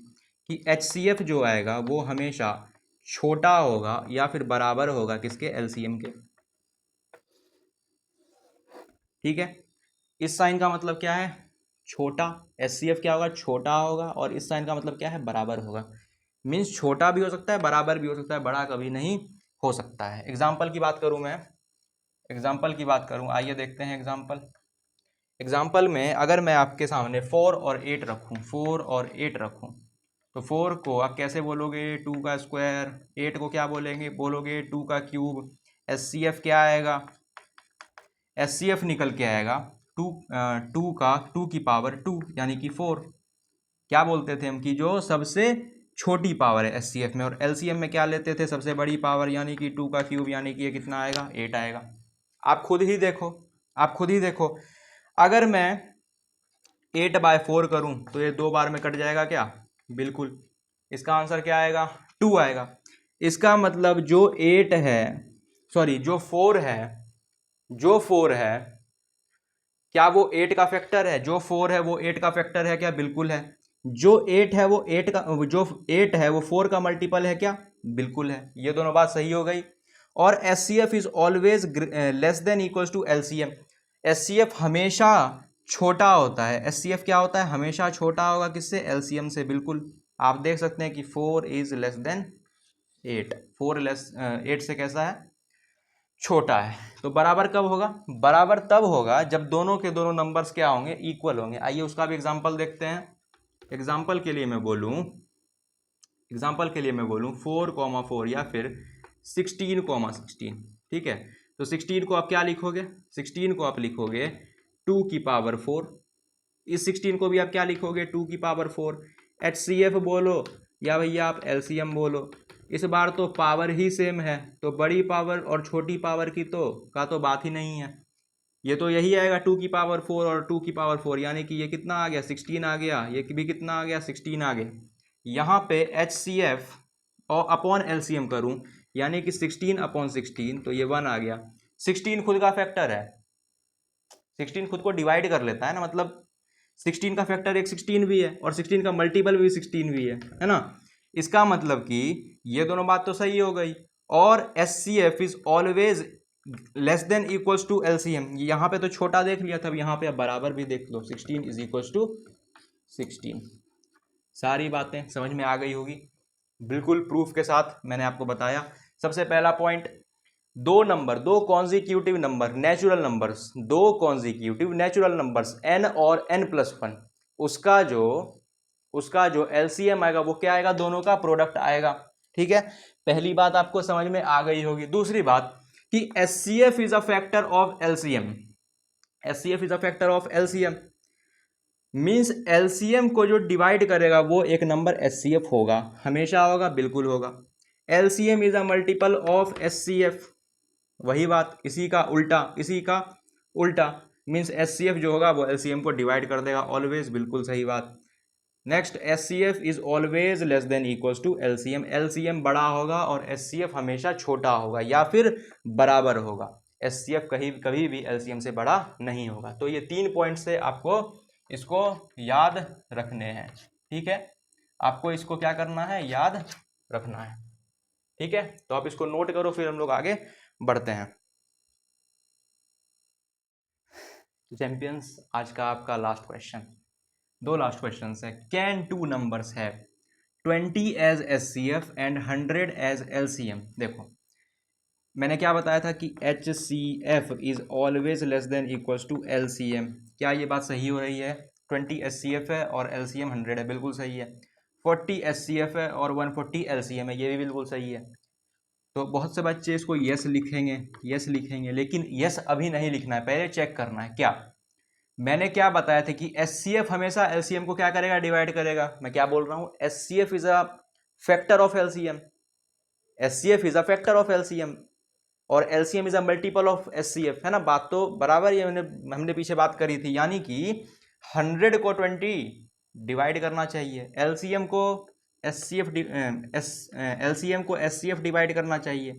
कि HCF जो आएगा वो हमेशा छोटा होगा या फिर बराबर होगा किसके, LCM के, ठीक है। इस साइन का मतलब क्या है, छोटा। HCF क्या होगा, छोटा होगा, और इस साइन का मतलब क्या है, बराबर होगा। मीन्स छोटा भी हो सकता है, बराबर भी हो सकता है, बड़ा कभी नहीं हो सकता है। एग्जाम्पल की बात करूँ मैं, एग्जाम्पल की बात करूँ, आइए देखते हैं एग्जाम्पल। एग्जाम्पल में अगर मैं आपके सामने 4 और 8 रखूँ, 4 और 8 रखूँ, तो 4 को आप कैसे बोलोगे, 2 का स्क्वायर। 8 को क्या बोलेंगे, बोलोगे 2 का क्यूब। HCF क्या आएगा, HCF निकल के आएगा 2 की पावर 2 यानी कि 4। क्या बोलते थे हम कि जो सबसे छोटी पावर है HCF में, और LCM में क्या लेते थे, सबसे बड़ी पावर यानी कि 2 का क्यूब, यानी कि ये कितना आएगा, 8 आएगा। आप खुद ही देखो, आप खुद ही देखो, अगर मैं 8/4 करूं तो ये 2 बार में कट जाएगा क्या, बिल्कुल। इसका आंसर क्या आएगा, 2 आएगा। इसका मतलब जो 8 है, सॉरी जो 4 है, जो 4 है, क्या वो 8 का फैक्टर है, जो 4 है वो 8 का फैक्टर है क्या, बिल्कुल है। जो 8 है वो 8 का, जो 8 है वो 4 का मल्टीपल है क्या, बिल्कुल है। ये दोनों बात सही हो गई। और HCF is always less than equals to LCM। HCF हमेशा छोटा होता है। HCF क्या होता है, हमेशा छोटा होगा किससे, LCM से, बिल्कुल। आप देख सकते हैं कि 4 इज लेस देन 8, 4 लेस 8 से कैसा है, छोटा है। तो बराबर कब होगा, बराबर तब होगा जब दोनों के दोनों नंबर्स क्या होंगे, इक्वल होंगे। आइए उसका भी एग्जांपल देखते हैं। एग्जांपल के लिए मैं बोलूं, एग्जांपल के लिए मैं बोलूं 4,4 या फिर 16,16, ठीक है। तो 16 को आप क्या लिखोगे, 16 को आप लिखोगे 2 की पावर 4। इस 16 को भी आप क्या लिखोगे, 2 की पावर 4। HCF बोलो या भैया आप LCM बोलो, इस बार तो पावर ही सेम है, तो बड़ी पावर और छोटी पावर की तो बात ही नहीं है। ये तो यही आएगा 2 की पावर 4 और 2 की पावर 4, यानी कि ये कितना आ गया, 16 आ गया, ये भी कितना आ गया, 16 आ गया। यहाँ पे HCF और अपॉन LCM करूँ, यानी कि 16/16, तो ये 1 आ गया। 16 खुद का फैक्टर है, 16 खुद को डिवाइड कर लेता है ना, मतलब 16 का फैक्टर एक 16 भी है, और 16 का मल्टीपल भी 16 भी है ना। इसका मतलब कि ये दोनों बात तो सही हो गई। और HCF is always less than equals to LCM। यहाँ पे तो छोटा देख लिया था, अब यहाँ पे अब बराबर भी देख लो, 16 इज इक्वल्स टू 16। सारी बातें समझ में आ गई होगी, बिल्कुल प्रूफ के साथ मैंने आपको बताया। सबसे पहला पॉइंट, दो नंबर, दो कॉन्जिक्यूटिव नंबर, नेचुरल नंबर्स, दो कॉन्जिक्यूटिव नेचुरल नंबर्स n और n+1, उसका जो LCM आएगा वो क्या आएगा, दोनों का प्रोडक्ट आएगा, ठीक है। पहली बात आपको समझ में आ गई होगी। दूसरी बात कि HCF is a factor of LCM, HCF is a factor of LCM, means LCM को जो डिवाइड करेगा वो एक नंबर HCF होगा, हमेशा होगा, बिल्कुल होगा। LCM is a multiple of HCF, वही बात, इसी का उल्टा, इसी का उल्टा, मीन्स HCF जो होगा वो LCM को डिवाइड कर देगा, ऑलवेज, बिल्कुल सही बात। Next, HCF is always less than equals to LCM, LCM बड़ा होगा और HCF हमेशा छोटा होगा या फिर बराबर होगा। HCF कभी भी LCM से बड़ा नहीं होगा। तो ये 3 पॉइंट से आपको इसको याद रखने हैं, ठीक है। आपको इसको क्या करना है, याद रखना है, ठीक है। तो आप इसको नोट करो, फिर हम लोग आगे बढ़ते हैं। चैंपियंस, आज का आपका लास्ट क्वेश्चन, दो लास्ट क्वेश्चन है। Can two numbers have 20 as HCF and 100 as LCM। देखो मैंने क्या बताया था कि HCF is always less than equals to LCM। क्या ये बात सही हो रही है, 20 HCF है और LCM 100 है, बिल्कुल सही है। 40 HCF है और 140 LCM है, ये भी बिल्कुल सही है। तो बहुत से बच्चे इसको यस लिखेंगे, यस लिखेंगे, लेकिन यस अभी नहीं लिखना है, पहले चेक करना है। क्या मैंने क्या बताया था कि HCF हमेशा LCM को क्या करेगा, डिवाइड करेगा। मैं क्या बोल रहा हूँ, HCF is a factor of LCM, HCF is a factor of LCM। और LCM is a multiple of HCF, है ना, बात तो बराबर ही है, हमने पीछे बात करी थी, यानी कि 100 को 20 डिवाइड करना चाहिए, एलसीएम को एलसीएम को एचसीएफ डिवाइड करना चाहिए,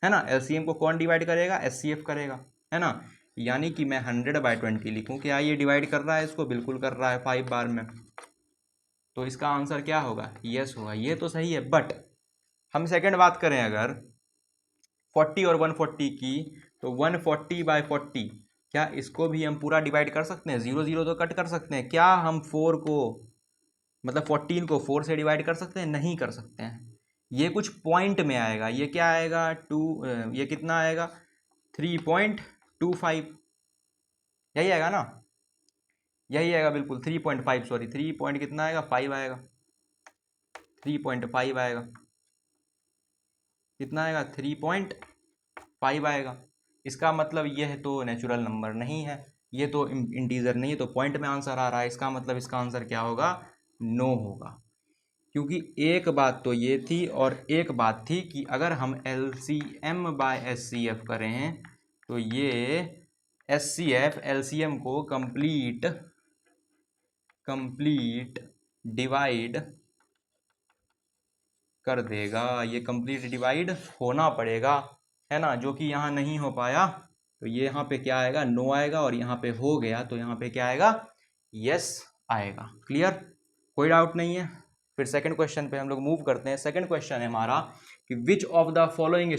है ना, एलसीएम को कौन डिवाइड करेगा, एचसीएफ करेगा, है ना, यानी कि मैं 100/20 लिखूं, क्या ये डिवाइड कर रहा है इसको, बिल्कुल कर रहा है 5 बार में, तो इसका आंसर क्या होगा, यस होगा, ये तो सही है। बट हम सेकंड बात करें अगर 40 और 140 की, तो 140/40, क्या इसको भी हम पूरा डिवाइड कर सकते हैं, 0 0 तो कट कर सकते हैं, क्या हम 4 को मतलब 14 को 4 से डिवाइड कर सकते हैं, नहीं कर सकते हैं, ये कुछ पॉइंट में आएगा, ये क्या आएगा ये कितना आएगा 3.25, यही आएगा ना, यही आएगा बिल्कुल 3.5, सॉरी 3 पॉइंट कितना आएगा 5 आएगा, 3.5 आएगा, कितना आएगा 3.5 आएगा। इसका मतलब यह तो नेचुरल नंबर नहीं है, ये तो इंटीजर नहीं है, तो पॉइंट में आंसर आ रहा है, इसका मतलब इसका आंसर क्या होगा, नो होगा, क्योंकि एक बात तो ये थी और एक बात थी कि अगर हम LCM/SCF करें तो ये SCF LCM को कंप्लीट डिवाइड कर देगा, ये कंप्लीट डिवाइड होना पड़ेगा, है ना, जो कि यहाँ नहीं हो पाया, तो ये यहाँ पे क्या आएगा, नो आएगा, और यहाँ पे हो गया तो यहाँ पे क्या आएगा, यस आएगा। क्लियर, कोई डाउट नहीं है। फिर सेकंड क्वेश्चन पे हम लोग मूव करते हैं। सेकंड क्वेश्चन है हमारा कि which of the following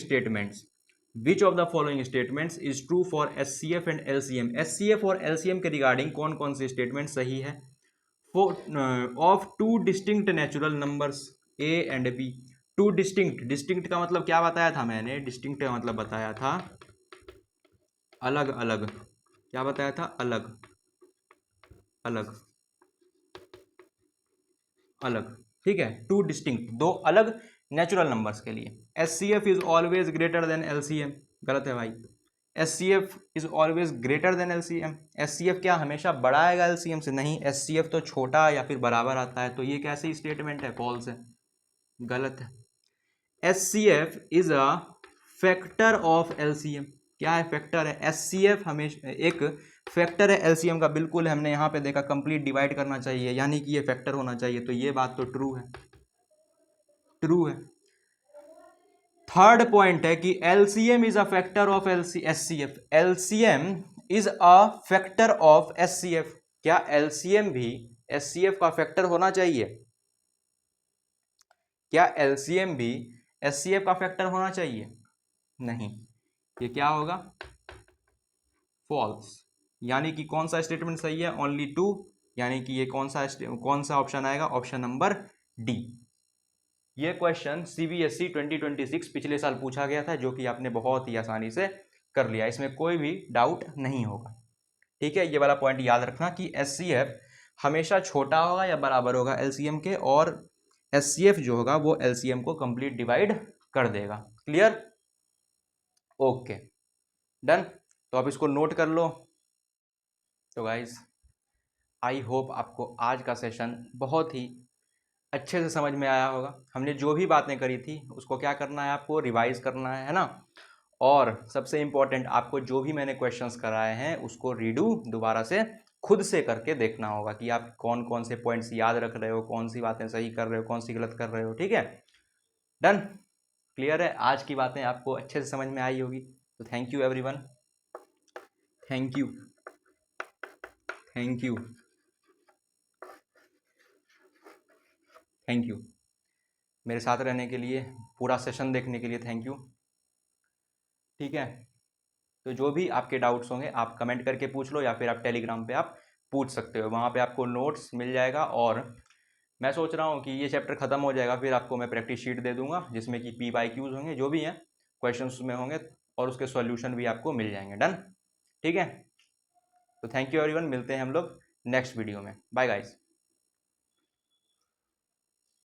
statements is true for SCF and LCM। SCF और LCM के रिगार्डिंग कौन कौन से स्टेटमेंट सही है, of two distinct natural numbers A and B। Two distinct का मतलब क्या बताया था मैंने, डिस्टिंक्ट का मतलब बताया था अलग अलग, क्या बताया था, अलग अलग अलग, ठीक है, टू डिस्टिंक्ट, दो अलग नेचुरल नंबर्स के लिए। SCF is always greater than LCM, गलत है भाई, SCF is always greater than LCM, SCF क्या हमेशा बड़ा आएगा LCM से, नहीं, SCF तो छोटा या फिर बराबर आता है, तो ये कैसी स्टेटमेंट है, फॉल्स है, गलत है। SCF is a factor of LCM, क्या है, फैक्टर है, SCF हमेशा एक फैक्टर है LCM का, बिल्कुल हमने यहाँ पे देखा कंप्लीट डिवाइड करना चाहिए, यानी कि ये फैक्टर होना चाहिए, तो ये बात तो ट्रू है, ट्रू है। थर्ड पॉइंट है कि LCM is a factor of SCF, LCM is a factor of SCF, क्या LCM भी SCF का फैक्टर होना चाहिए, क्या LCM भी SCF का फैक्टर होना चाहिए, नहीं, ये क्या होगा, फॉल्स, यानी कि कौन सा स्टेटमेंट सही है, ओनली टू, यानी कि ये कौन सा ऑप्शन आएगा, ऑप्शन नंबर डी। ये क्वेश्चन CBSE 2026 पिछले साल पूछा गया था, जो कि आपने बहुत ही आसानी से कर लिया, इसमें कोई भी डाउट नहीं होगा, ठीक है, ये वाला पॉइंट याद रखना कि SCF हमेशा छोटा होगा या बराबर होगा LCM के, और SCF जो होगा वो LCM को कंप्लीट डिवाइड कर देगा। क्लियर, ओके, डन, तो आप इसको नोट कर लो। तो गाइज आई होप आपको आज का सेशन बहुत ही अच्छे से समझ में आया होगा, हमने जो भी बातें करी थी उसको क्या करना है, आपको रिवाइज करना है ना, और सबसे इम्पोर्टेंट आपको जो भी मैंने क्वेश्चंस कराए हैं उसको रीडू दोबारा से खुद से करके देखना होगा कि आप कौन कौन से पॉइंट्स याद रख रहे हो, कौन सी बातें सही कर रहे हो, कौन सी गलत कर रहे हो, ठीक है, डन, क्लियर है, आज की बातें आपको अच्छे से समझ में आई होगी, तो thank you everyone, thank you, thank you, thank you, मेरे साथ रहने के लिए, पूरा सेशन देखने के लिए थैंक यू, ठीक है, तो जो भी आपके डाउट्स होंगे आप कमेंट करके पूछ लो, या फिर आप टेलीग्राम पे आप पूछ सकते हो, वहाँ पे आपको नोट्स मिल जाएगा, और मैं सोच रहा हूँ कि ये चैप्टर ख़त्म हो जाएगा फिर आपको मैं प्रैक्टिस शीट दे दूंगा, जिसमें कि PYQs होंगे, जो भी हैं क्वेश्चन उसमें होंगे, और उसके सॉल्यूशन भी आपको मिल जाएंगे, डन, ठीक है, तो थैंक यू एवरीवन, मिलते हैं हम लोग नेक्स्ट वीडियो में, बाय गाइस।